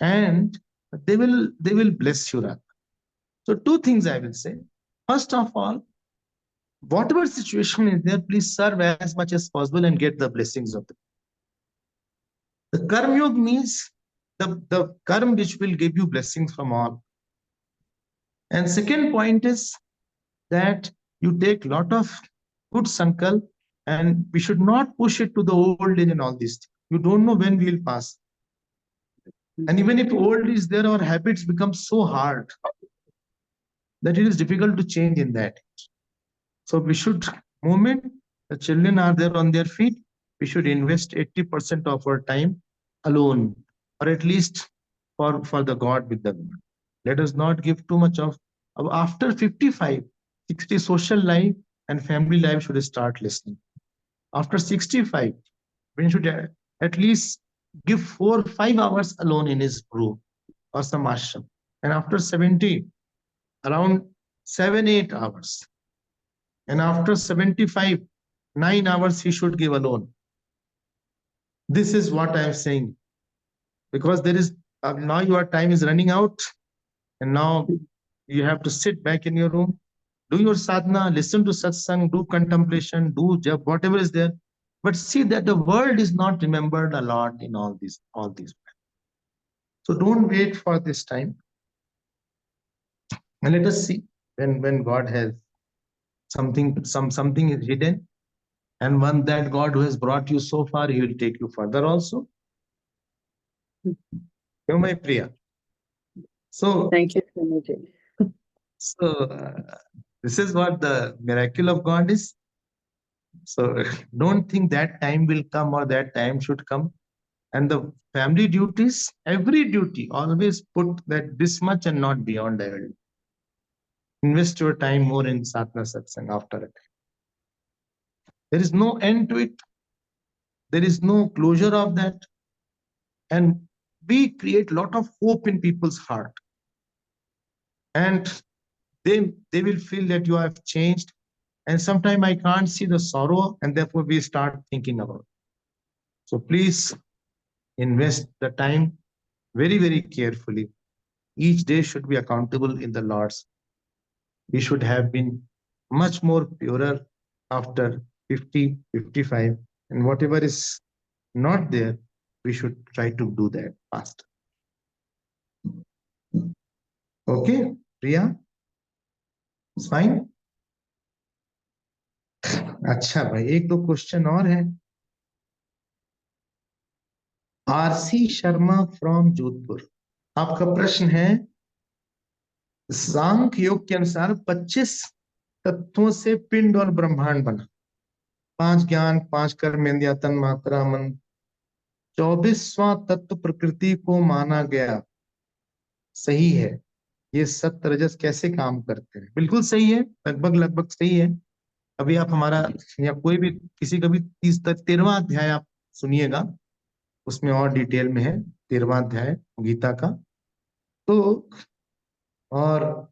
and they will bless you rather. So two things I will say. First of all, whatever situation is there, please serve as much as possible and get the blessings of the karma yoga means the karma which will give you blessings from all. And second point is that you take lot of good sankalp and we should not push it to the old age and all this. You don't know when we'll pass. And even if old is there, our habits become so hard that it is difficult to change in that. So we should, moment the children are there on their feet, we should invest 80% of our time alone, or at least for the God with them. Let us not give too much of after 55, 60 social life and family life should start listening. After 65, we should at least give 4 or 5 hours alone in his room or some ashram. And after 70, around 7-8 hours. And after 75, 9 hours he should give alone. This is what I am saying. Because there is now your time is running out, and now you have to sit back in your room, do your sadhana, listen to satsang, do contemplation, do jap, whatever is there. But see that the world is not remembered a lot in all these. So don't wait for this time. And let us see when God has something is hidden. And when that God who has brought you so far, he will take you further also. You're my Priya. So thank you so much. So this is what the miracle of God is. So don't think that time will come or that time should come. And the family duties, every duty, always put that this much and not beyond that. Invest your time more in sadhana satsang after it. There is no end to it. There is no closure of that. And we create a lot of hope in people's heart. And they will feel that you have changed. And sometimes I can't see the sorrow, and therefore we start thinking about it. So please invest the time very carefully. Each day should be accountable in the Lord's. We should have been much more purer after 50, 55. and whatever is not there, we should try to do that fast. Okay, Priya, it's fine. अच्छा भाई, एक दो question और है। RC Sharma from Jodhpur, आपका प्रश्न है, सांख्य योग के अनुसार 25 तत्वों से पिंड और ब्रह्मांड बना, 5 ज्ञान, 5 कर्म, इंद्रिय, तन मात्रा, मन, 24वां तत्व प्रकृति को माना गया, सही है? ये सत्य रजस कैसे काम करते हैं? बिल्कुल सही है, लगभग लगभग सही है। अभी आप हमारा या कोई भी किसी का भी 13वां अध्याय आप सुनिएगा, उसमें और डिटेल में है 13वां अध्याय गीता का। तो और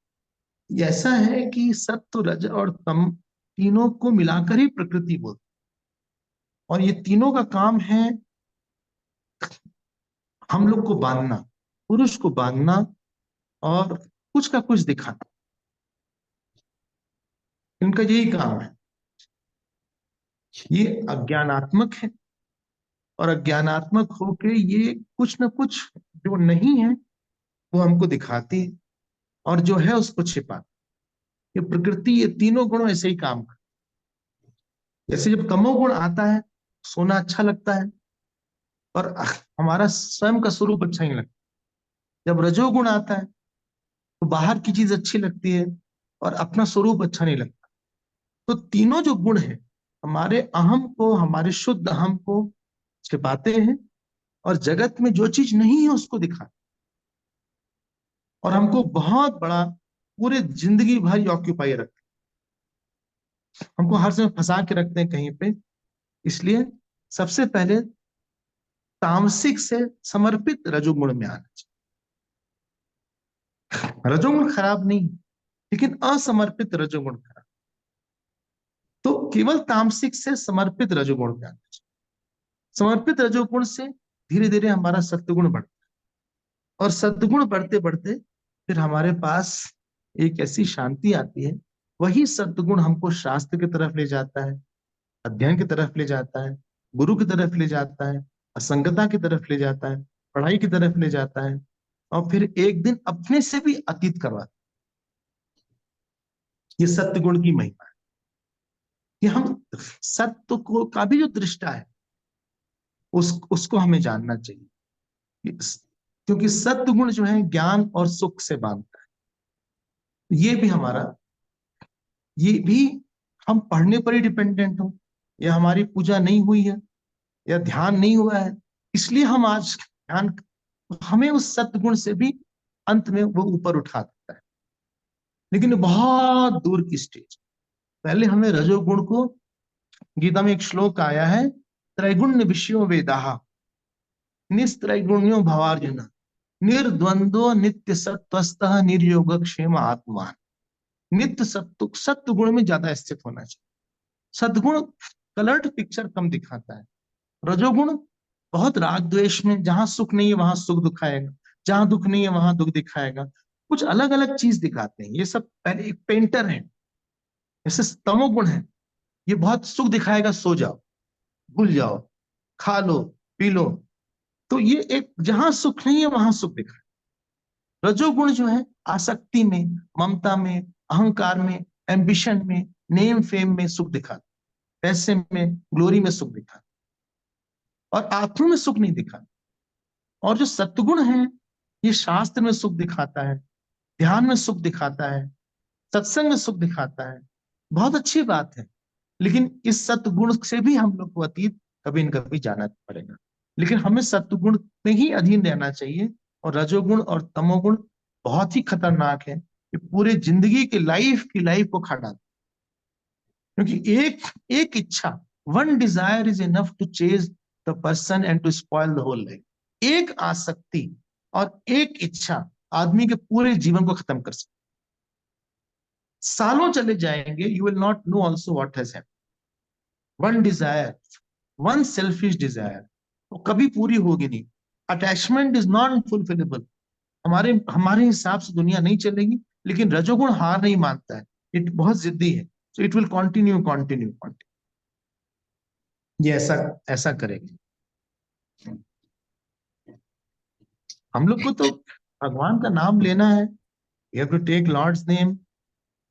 ऐसा है कि सत्व, रज और तम तीनों को मिलाकर ही प्रकृति बोलती, और ये तीनों का काम है हम लोग को बांधना, पुरुष को बांधना और कुछ का कुछ दिखाना, इनका यही काम है। ये अज्ञानात्मक है, और अज्ञानात्मक होके ये कुछ न कुछ जो नहीं है वो हमको दिखाती है, और जो है उसको छिपाती। ये प्रकृति, ये तीनों गुण ऐसे ही काम करते। जैसे जब तमोगुण आता है, सोना अच्छा लगता है और हमारा स्वयं का स्वरूप अच्छा नहीं लगता। जब रजोगुण आता है तो बाहर की चीज अच्छी लगती है और अपना स्वरूप अच्छा नहीं लगता। तो तीनों जो गुण है हमारे अहम को, हमारे शुद्ध अहम को छिपाते हैं, और जगत में जो चीज नहीं है उसको दिखाते, और हमको बहुत बड़ा पूरे जिंदगी भर ऑक्यूपाई रखते हैं, हमको हर समय फंसा के रखते हैं कहीं पे। इसलिए सबसे पहले तामसिक से समर्पित रजोगुण में आना चाहिए। रजोगुण खराब नहीं, लेकिन असमर्पित रजोगुण खराब। तो केवल तामसिक से समर्पित रजोगुण में आना चाहिए। समर्पित रजोगुण से धीरे धीरे हमारा सत्वगुण बढ़ता है, और सत्वगुण बढ़ते बढ़ते फिर हमारे पास एक ऐसी शांति आती है, वही सत्वगुण हमको शास्त्र की तरफ ले जाता है, अध्ययन की तरफ ले जाता है, गुरु की तरफ ले जाता है, असंगता की तरफ ले जाता है, पढ़ाई की तरफ ले जाता है, और फिर एक दिन अपने से भी अतीत करवाता है। ये सत्य गुण की महिमा है कि हम सत्य को का भी जो दृष्टा है उसको हमें जानना चाहिए, क्योंकि सत्य गुण जो है ज्ञान और सुख से बांधता है। ये भी हमारा, ये भी हम पढ़ने पर ही डिपेंडेंट हो, या हमारी पूजा नहीं हुई है, या ध्यान नहीं हुआ है, इसलिए हम आज ध्यान, हमें उस सत्गुण से भी अंत में वो ऊपर उठा देता है। लेकिन बहुत दूर की स्टेज, पहले हमें रजोगुण को, गीता में एक श्लोक आया है, त्रैगुण्य विषयो वेदाः निस्त्रैगुण्यो भवार्जुन निर्द्वंद्व नित्य सत्वस्थः निर्योगक्षेम आत्मा। नित्य सत्व गुण में ज्यादा स्थित होना चाहिए। सद्गुण कलर्ड पिक्चर कम दिखाता है, रजोगुण बहुत राग द्वेष में, जहां सुख नहीं है वहां सुख दिखाएगा, जहां दुख नहीं है वहां दुख दिखाएगा, कुछ अलग अलग चीज दिखाते हैं। ये सब पहले एक पेंटर है, जैसे तमोगुण है, ये बहुत सुख दिखाएगा, सो जाओ, भूल जाओ, खा लो, पी लो। तो ये एक, जहां सुख नहीं है वहां सुख दिखाए। रजोगुण जो है आसक्ति में, ममता में, अहंकार में, एम्बिशन में, नेम फेम में सुख दिखाता, पैसे में, ग्लोरी में सुख दिखाता, और आत्मा में सुख नहीं दिखाता। और जो सत्गुण है ये शास्त्र में सुख दिखाता है, ध्यान में सुख दिखाता है, सत्संग में सुख दिखाता है, बहुत अच्छी बात है। लेकिन इस सत्गुण से भी हम लोग को अतीत कभी न कभी जाना पड़ेगा। लेकिन हमें सत्गुण में ही अधीन रहना चाहिए, और रजोगुण और तमोगुण बहुत ही खतरनाक है, कि पूरे जिंदगी की लाइफ को खा डालते। क्योंकि एक एक इच्छा, one desire is enough to chase the person and to spoil the whole life. एक आसक्ति और एक इच्छा आदमी के पूरे जीवन को खत्म कर सकती। सालों चले जाएंगे, you will not know also what has happened. One desire, one selfish desire, वो कभी पूरी होगी नहीं। Attachment is not fulfillable. हमारे हमारे हिसाब से दुनिया नहीं चलेगी, लेकिन रजोगुण हार नहीं मानता है, इट बहुत जिद्दी है, so it will continue continue continue. ये ऐसा ऐसा करेंगे। हम लोग को तो भगवान का नाम लेना है, you have to take lord's name,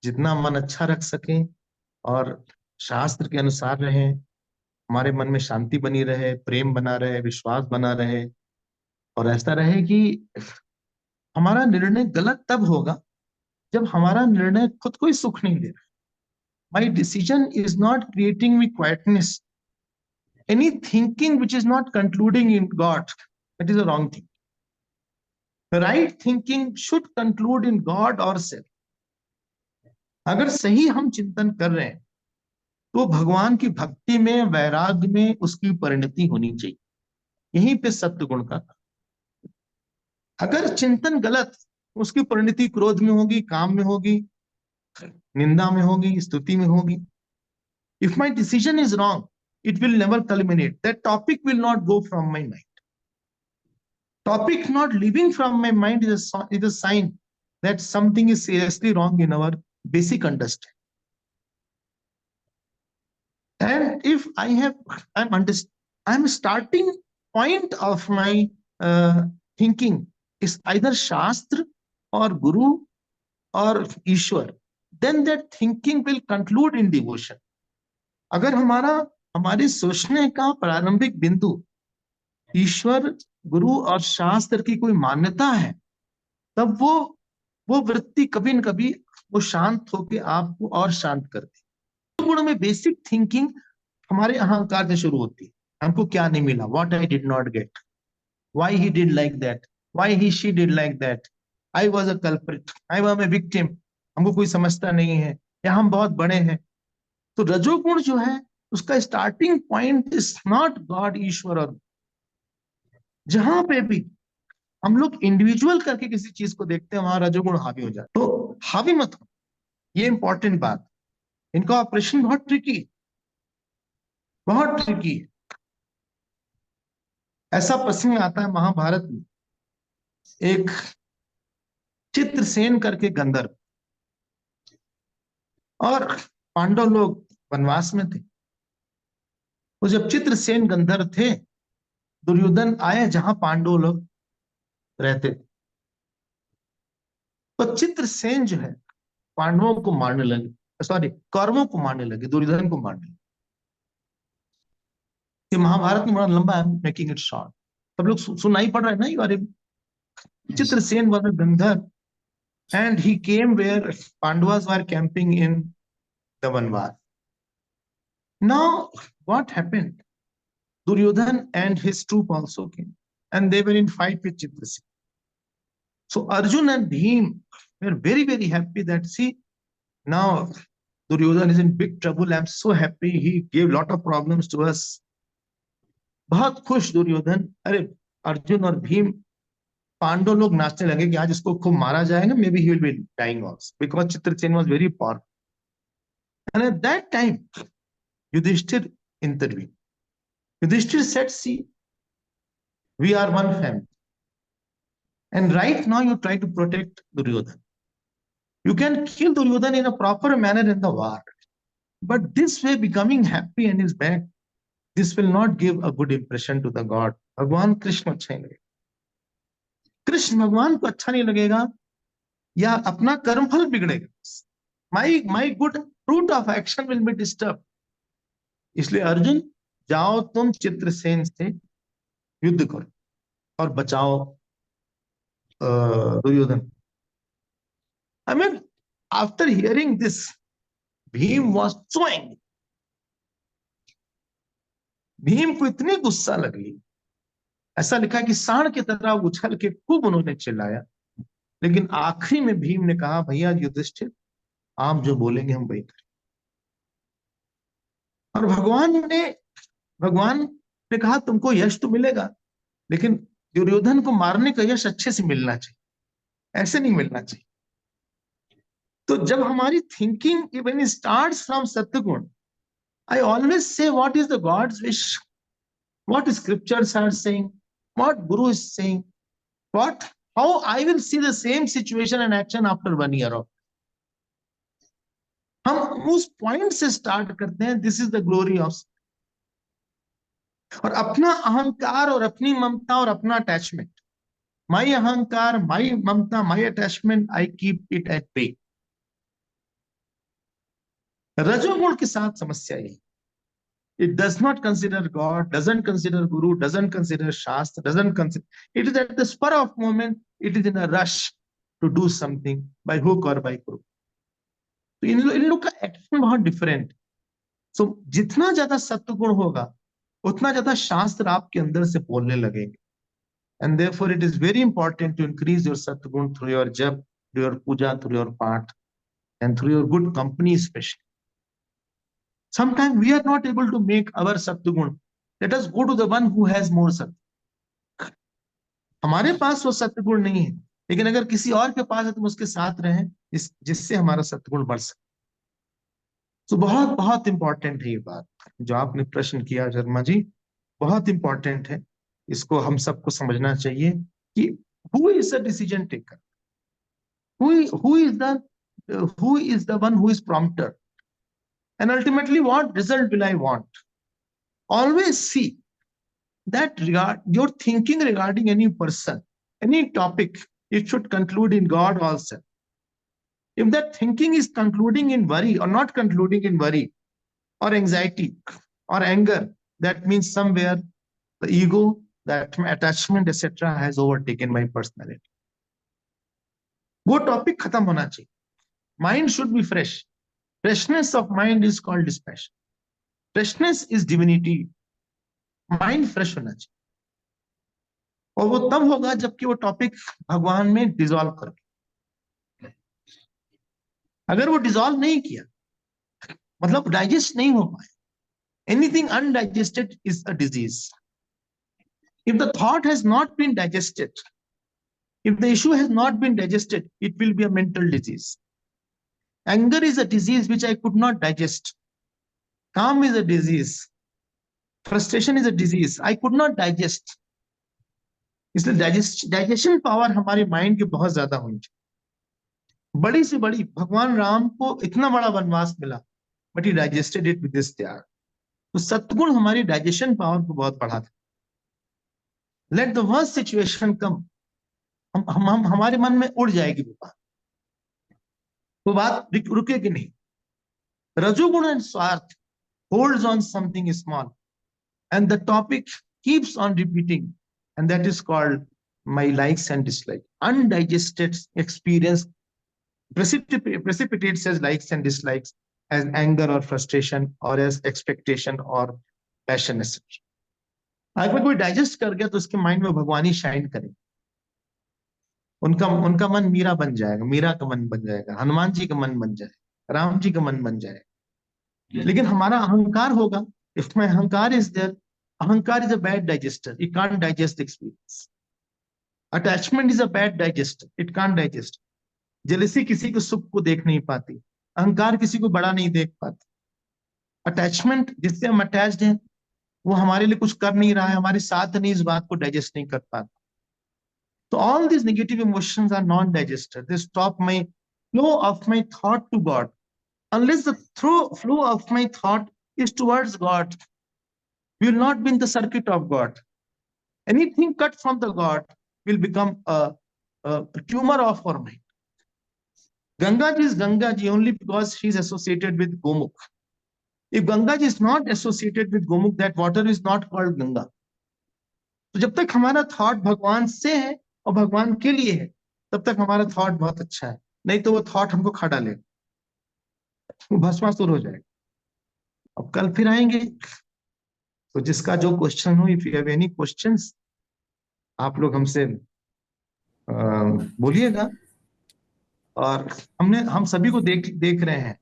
जितना मन अच्छा रख सके और शास्त्र के अनुसार रहे, हमारे मन में शांति बनी रहे, प्रेम बना रहे, विश्वास बना रहे, और ऐसा रहे कि हमारा निर्णय गलत तब होगा जब हमारा निर्णय खुद को ही सुख नहीं दे रहा। My decision is not creating me quietness, any thinking which is not concluding in God, that is a wrong thing. Right thinking should conclude in God और सेल्फ। अगर सही हम चिंतन कर रहे हैं तो भगवान की भक्ति में, वैराग्य में उसकी परिणति होनी चाहिए। यहीं पे सत्य गुण का। अगर चिंतन गलत, उसकी परिणति क्रोध में होगी, काम में होगी, निंदा में होगी, स्तुति में होगी। If my decision is wrong, it will never culminate. That topic will not go from my mind. Topic not leaving from my mind is a sign that something is seriously wrong in our basic understanding. And if I have, I'm starting point of my thinking is either Shastra or Guru or Ishwar, then that thinking will conclude in devotion. अगर हमारे सोचने का प्रारंभिक बिंदु ईश्वर, गुरु और शास्त्र की कोई मान्यता है, तब वो वृत्ति कभी न कभी वो शांत होकर आपको और शांत करती। गुण में बेसिक थिंकिंग हमारे अहंकार से शुरू होती है। हमको क्या नहीं मिला, what I did not gate, why he did like that, why he she did like that, I was a culprit, I was a victim, हमको कोई समझता नहीं है, या हम बहुत बड़े हैं। तो रजोगुण जो है उसका starting point is not God, Ishwar. और जहां पे भी हम लोग इंडिविजुअल करके किसी चीज को देखते हैं, वहां रजोगुण हावी हो जाए। तो हावी मत हो, ये इंपॉर्टेंट बात। इनका ऑपरेशन बहुत ट्रिकी, बहुत ट्रिकी है। ऐसा प्रसंग आता है महाभारत में, एक चित्रसेन करके गंधर्व, और पांडव लोग वनवास में थे। वो जब चित्रसेन गंधर्व थे, दुर्योधन आए जहां पांडव लोग रहते थे, तो चित्रसेन जो है पांडवों को मारने लगे, सॉरी कौरवों को मारने लगे, दुर्योधन को मारने लगे। ये महाभारत में बड़ा लंबा है, मेकिंग इट शॉर्ट, सब लोग सुनाई पड़ रहा है ना ये बारे में। Chitrasen was a Gandhar and he came where Pandavas were camping in the Vanvas. Now, what happened? Duryodhan and his troop also came, and they were in fight with Chitrasen. So Arjun and Bhim were very, very happy that, see, now Duryodhan is in big trouble. I'm so happy. He gave lot of problems to us. बहुत खुश दुर्योधन। अरे अर्जुन और भीम, पांडव लोग नाचने लगे कि आज इसको खूब मारा जाएगा, maybe he will be dying also, because Chitrasen was very powerful. And at that time Yudhishthir interview, Yudhishthir said, see, we are one family, and right now you try to protect Duryodhan, you can kill Duryodhan in a proper manner in the war, but this way becoming happy and is back, this will not give a good impression to the god. भगवान कृष्ण अच्छा नहीं लगेगा, कृष्ण भगवान को अच्छा नहीं लगेगा, या अपना कर्मफल बिगड़ेगा, my good fruit of action will be disturb. इसलिए अर्जुन, जाओ तुम चित्रसेन से युद्ध करो और बचाओ Duryodhan. I mean after hearing this, Bhim was so angry. Bhim को इतनी गुस्सा लगी, ऐसा लिखा कि सांड की तरह उछल के खूब उन्होंने चिल्लाया, लेकिन आखिरी में भीम ने कहा, भैया युधिष्ठिर, आप जो बोलेंगे हम वही करें। और भगवान ने कहा, तुमको यश तो मिलेगा, लेकिन दुर्योधन को मारने का यश अच्छे से मिलना चाहिए, ऐसे नहीं मिलना चाहिए। तो जब हमारी thinking even starts from sattvaguna, I always say what is the God's wish, what scriptures are saying, what guru is saying, what, how I will see the same situation and action after 1 year of. हम उस point से start करते हैं, this is the glory of. और अपना अहंकार और अपनी ममता और अपना attachment, my ahankar, my mamata, my attachment, I keep it at bay. रजोगुण के साथ समस्या यही, it does not consider God, doesn't consider Guru, doesn't consider Shastra, doesn't consider. It is at the spur of moment, it is in a rush to do something by hook or by crook. तो इन लोग का action बहुत different. सो जितना ज्यादा सत्वगुण होगा उतना ज्यादा शास्त्र आपके अंदर से बोलने लगेंगे। And therefore it is very important to increase your sattvaguna through your japa, through your puja, through your path, and through your good company specially. Sometimes we are not able to make our sattugun. Let us go to the one who has more सत्व। हमारे पास वो सत्वगुण नहीं है, लेकिन अगर किसी और के पास है तो उसके साथ रहें जिससे हमारा सत्वगुण बढ़ सके। तो बहुत बहुत इंपॉर्टेंट है ये बात जो आपने प्रश्न किया शर्मा जी, बहुत इंपॉर्टेंट है। इसको हम सबको समझना चाहिए कि who is the decision taker, who is the one who is prompter, and ultimately what result will I want. Always see that your thinking regarding any person, any topic, it should conclude in God also. If that thinking is concluding in worry or not concluding in worry or anxiety or anger, that means somewhere the ego, that attachment, etc. has overtaken my personality. वो topic खत्म होना चाहिए। Mind should be fresh. Freshness of mind is called dispassion. Freshness is divinity. Mind fresh होना चाहिए, और वो तब होगा जबकि वो टॉपिक भगवान में डिसॉल्व कर। अगर वो डिसॉल्व नहीं किया मतलब डाइजेस्ट नहीं हो पाए, anything undigested is a disease. If the thought has not been digested, if the issue has not been digested, it will be a mental disease. Anger is a disease which I could not digest, kaam is a disease, frustration is a disease I could not digest. इसलिए digestion power हमारे mind की बहुत ज्यादा होनी चाहिए। बड़ी से बड़ी, भगवान राम को इतना बड़ा वनवास मिला, but he digested it with this त्याग। तो सत्गुण हमारी डाइजेशन पावर को बहुत बढ़ाता। लेट द वर्स्ट सिचुएशन कम, हमारे मन में उड़ जाएगी वो बात रुकेगी नहीं। रजोगुण एंड स्वार्थ holds on something small and the topic keeps on repeating, and that is called my likes and dislike. Undigested experience precipitates as likes and dislikes, as anger or frustration, or as expectation or passion, etc. अगर कोई digest कर गया तो उसके mind में भगवान ही shine करे। उनका मन मीरा बन जाएगा, मीरा का मन बन जाएगा, हनुमान जी का मन बन जाएगा, राम जी का मन बन जाएगा। लेकिन हमारा अहंकार होगा, इफ माय अहंकार इज देयर, अहंकार is a bad digester, it can't digest experience. Attachment is a bad digester, it can't digest. Jealousy किसी के सुख को देख नहीं पाती, अहंकार किसी को बड़ा नहीं देख पाता। अटैचमेंट, जिससे हम अटैच्ड हैं, वो हमारे लिए कुछ कर नहीं रहा है, हमारे साथ नहीं, इस बात को डाइजेस्ट नहीं कर पाता। So all these negative emotions are non-digested. They stop my flow of my thought to God. Unless the flow of my thought is towards God, we will not be in the circuit of God. Anything cut from the God will become a tumor of our mind. Ganga ji is Ganga ji only because she is associated with Gomukh. If Ganga ji is not associated with Gomukh, that water is not called Ganga. तो जब तक हमारा thought भगवान से है और भगवान के लिए है, तब तक हमारा थॉट बहुत अच्छा है। नहीं तो वो थॉट हमको खा डालेगा, वो भस्मासुर हो जाएगा। अब कल फिर आएंगे, तो जिसका जो क्वेश्चन हो, if you have any questions, आप लोग हमसे बोलिएगा। और हम सभी को देख रहे हैं।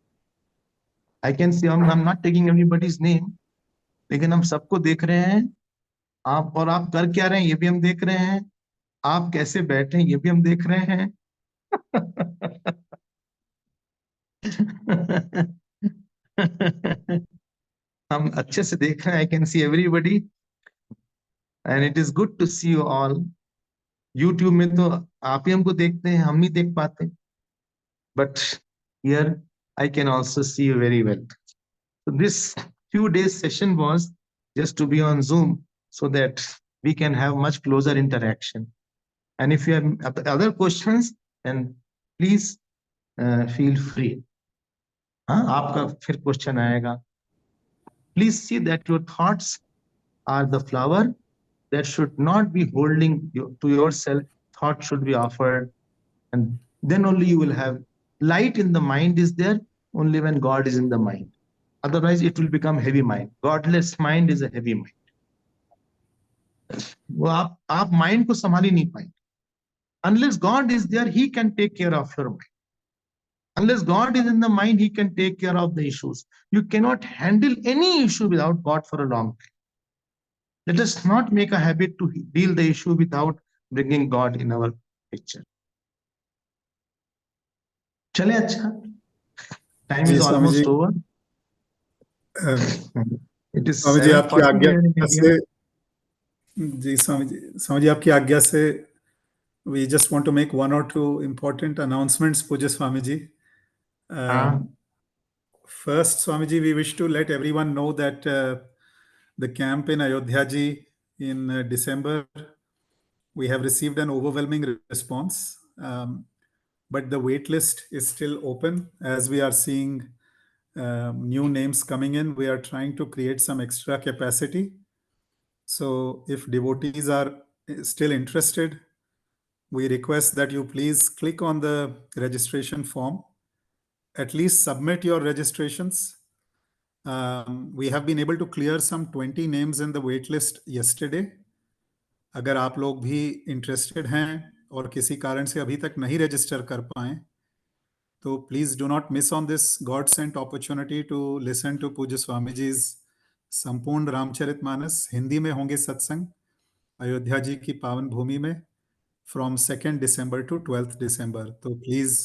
I can C, I am not taking anybody's name, लेकिन हम सबको देख रहे हैं। आप कर क्या रहे हैं ये भी हम देख रहे हैं, आप कैसे बैठे हैं ये भी हम देख रहे हैं। हम अच्छे से देख रहे हैं। I can see everybody and it is good to see you all. YouTube में तो आप ही हमको देखते हैं, हम नहीं देख पाते, but here I can also see you very well. So this few days session was just to be on Zoom so that we can have much closer interaction. And if you have other questions, then please feel free. हाँ आपका फिर question आएगा. Please see that your thoughts are the flower that should not be holding you to yourself. Thought should be offered, and then only you will have light in the mind is there only when God is in the mind. Otherwise, it will become heavy mind. Godless mind is a heavy mind. वो आप mind को संभाल ही नहीं पाएंगे. Unless God is there, He can take care of your mind. Unless God is in the mind, He can take care of the issues. You cannot handle any issue without God for a long time. Let us not make a habit to deal the issue without bringing God in our picture. चले अच्छा. Time ji is Swami ji almost over. It is Swami ji आपकी 7:40 आज्ञा here in India. से जी स्वामी जी आपकी आज्ञा से we just want to make one or two important announcements, Puja Swamiji. First, Swamiji, we wish to let everyone know that the camp in Ayodhya Ji in December, we have received an overwhelming response. But the wait list is still open as we are seeing new names coming in. We are trying to create some extra capacity. So if devotees are still interested, we request that you please click on the registration form. At least submit your registrations. We have been able to clear some 20 names in the wait list yesterday. अगर आप लोग भी interested हैं और किसी कारण से अभी तक नहीं रजिस्टर कर पाए तो please do not miss on this god sent opportunity to listen to पूज्य स्वामी जीज संपूर्ण रामचरितमानस. हिंदी में होंगे सत्संग अयोध्या जी की पावन भूमि में फ्रॉम 2 दिसंबर टू 12 दिसंबर. तो प्लीज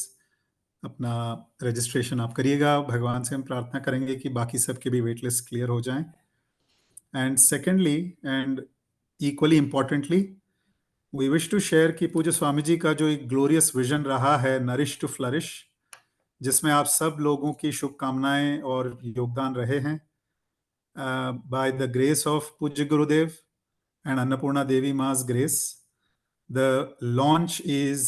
अपना रजिस्ट्रेशन आप करिएगा. भगवान से हम प्रार्थना करेंगे कि बाकी सबके भी वेट लिस्ट क्लियर हो जाएं. And secondly and equally importantly we wish to share कि पूज्य स्वामी जी का जो एक ग्लोरियस विजन रहा है नरिश टू फ्लरिश, जिसमें आप सब लोगों की शुभकामनाएं और योगदान रहे हैं, बाय द ग्रेस ऑफ पूज्य गुरुदेव एंड अन्नपूर्णा देवी मास grace. The launch is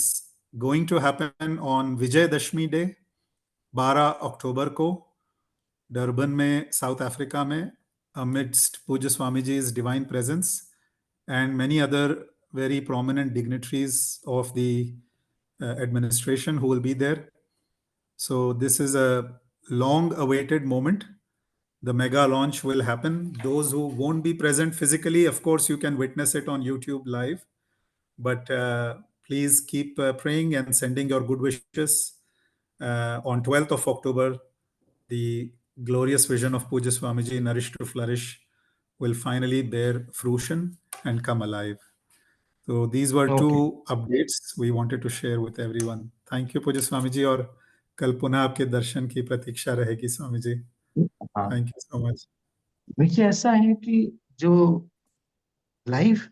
going to happen on Vijayadashami day 12 October को डरबन में साउथ अफ्रीका में amidst Puja Swamiji's divine presence and many other very prominent dignitaries of the administration who will be there. So this is a long awaited moment. The mega launch will happen. Those who won't be present physically, of course, you can witness it on YouTube live. But please keep praying and sending your good wishes. On 12th of October, the glorious vision of Puja Swamiji, Nourish to Flourish, will finally bear fruition and come alive. So these were two updates we wanted to share with everyone. Thank you, Puja Swamiji, और कल पुनः आपके दर्शन की प्रतीक्षा रहेगी Swami ji. Thank you so much. देखिए ऐसा है कि जो life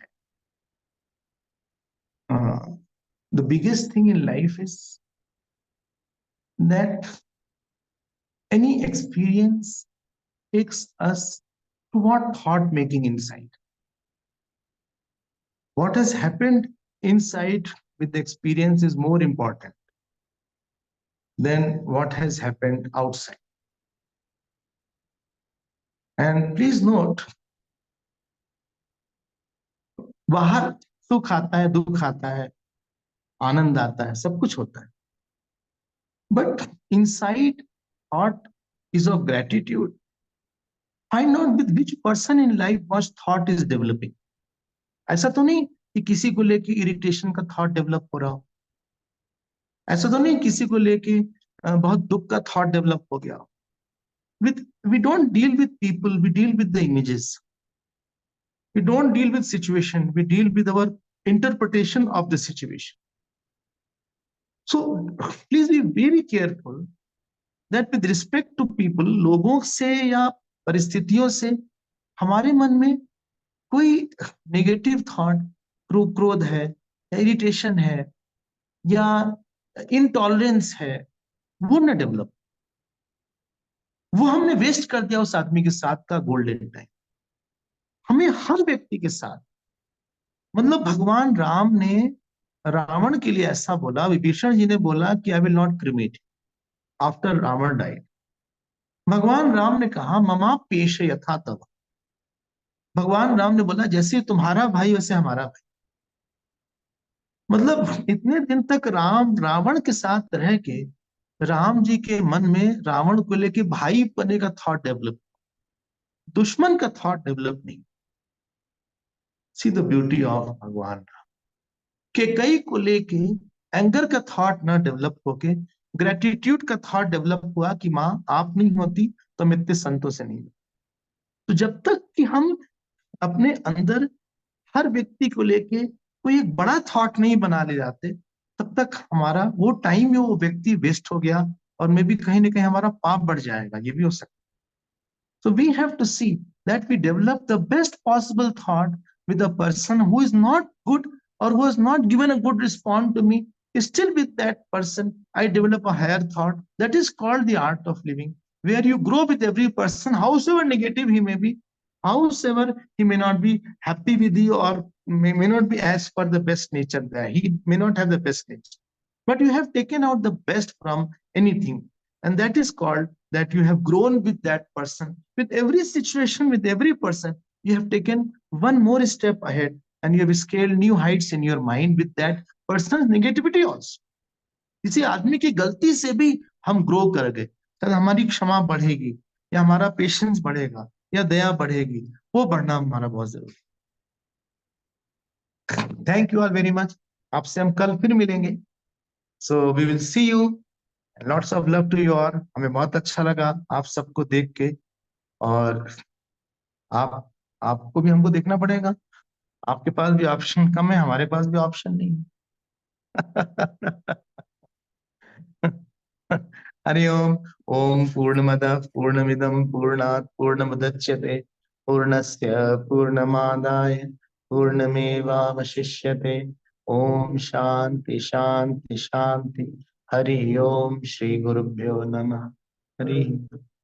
the biggest thing in life is that any experience takes us toward thought making inside. What has happened inside with the experience is more important than what has happened outside. And please note, बाहर सुख आता है, दुख आता है, आनंद आता है, सब कुछ होता है. But inside thought is of gratitude. Find out with which person in life much thought is developing. ऐसा तो नहीं कि किसी को लेके इरिटेशन का थॉट डेवलप हो रहा हो. ऐसा तो नहीं किसी को लेके बहुत दुख का थॉट डेवलप हो गया. We don't deal with people, we deal with the images. We don't deal with situation, we deal with our interpretation of the situation. So please be very careful that with respect to people, लोगों से या परिस्थितियों से हमारे मन में कोई negative thought, क्रोध है, इरिटेशन है या इंटॉलरेंस है, वो न डेवलप. वो हमने वेस्ट कर दिया उस आदमी के साथ का गोल्डन टाइम. हमें हर व्यक्ति के साथ, मतलब भगवान राम ने रावण के लिए ऐसा बोला, विभीषण जी ने बोला कि I will not cremate after Ravan died. भगवान राम ने कहा ममा पेश यथा तव। भगवान राम ने बोला जैसे तुम्हारा भाई वैसे हमारा भाई। मतलब इतने दिन तक राम रावण के साथ रह के राम जी के मन में रावण को लेके भाई बने का थॉट डेवलप, दुश्मन का थॉट डेवलप नहीं। सी द ब्यूटी ऑफ भगवान के कई को लेके एंगर का थॉट ना डेवलप होके ग्रेटिट्यूड का थॉट डेवलप हुआ कि माँ आप नहीं होती तो मैं इतने संतों से नहीं। तो जब तक कि हम अपने अंदर हर व्यक्ति को लेके कोई एक बड़ा थॉट नहीं बना ले जाते, तब तक हमारा वो टाइम में वो व्यक्ति वेस्ट हो गया, और मे भी कहीं ना कहीं हमारा पाप बढ़ जाएगा, ये भी हो सकता है। So we have to see that we develop the best possible thought with a person who is not good or who has not given a good response to me. Still with that person, I develop a higher thought. That is called the art of living, where you grow with every person, howsoever negative he may be, howsoever he may not be happy with you, or may not be as per the best nature there. He may not have the best nature. But you have taken out the best from anything. And that is called that you have grown with that person. With every situation, with every person, you have taken one more step ahead, and you have scaled new heights in your mind with that person's negativity also. किसी आदमी की गलती से भी हम grow कर गए, तो हमारी क्षमा बढ़ेगी, या हमारा पेशेंस बढ़ेगा, या दया बढ़ेगी, वो बढ़ना हमारा बहुत जरूरी है। Thank you all very much. आपसे हम कल फिर मिलेंगे। So we will see you. Lots of love to you all. हमें बहुत अच्छा लगा आप सबको देख के, और आप आपको भी हमको देखना पड़ेगा। आपके पास भी ऑप्शन कम है, हमारे पास भी ऑप्शन नहीं है। हरि ओम। ओम पूर्णमद पूर्णमिदम पूर्णात् पूर्णमुदच्यते पूर्णस्य पूर्णमादाय पूर्णमेवावशिष्यते। ओम शांति शांति शांति। हरि ओम। श्री गुरुभ्यो नमः। हरि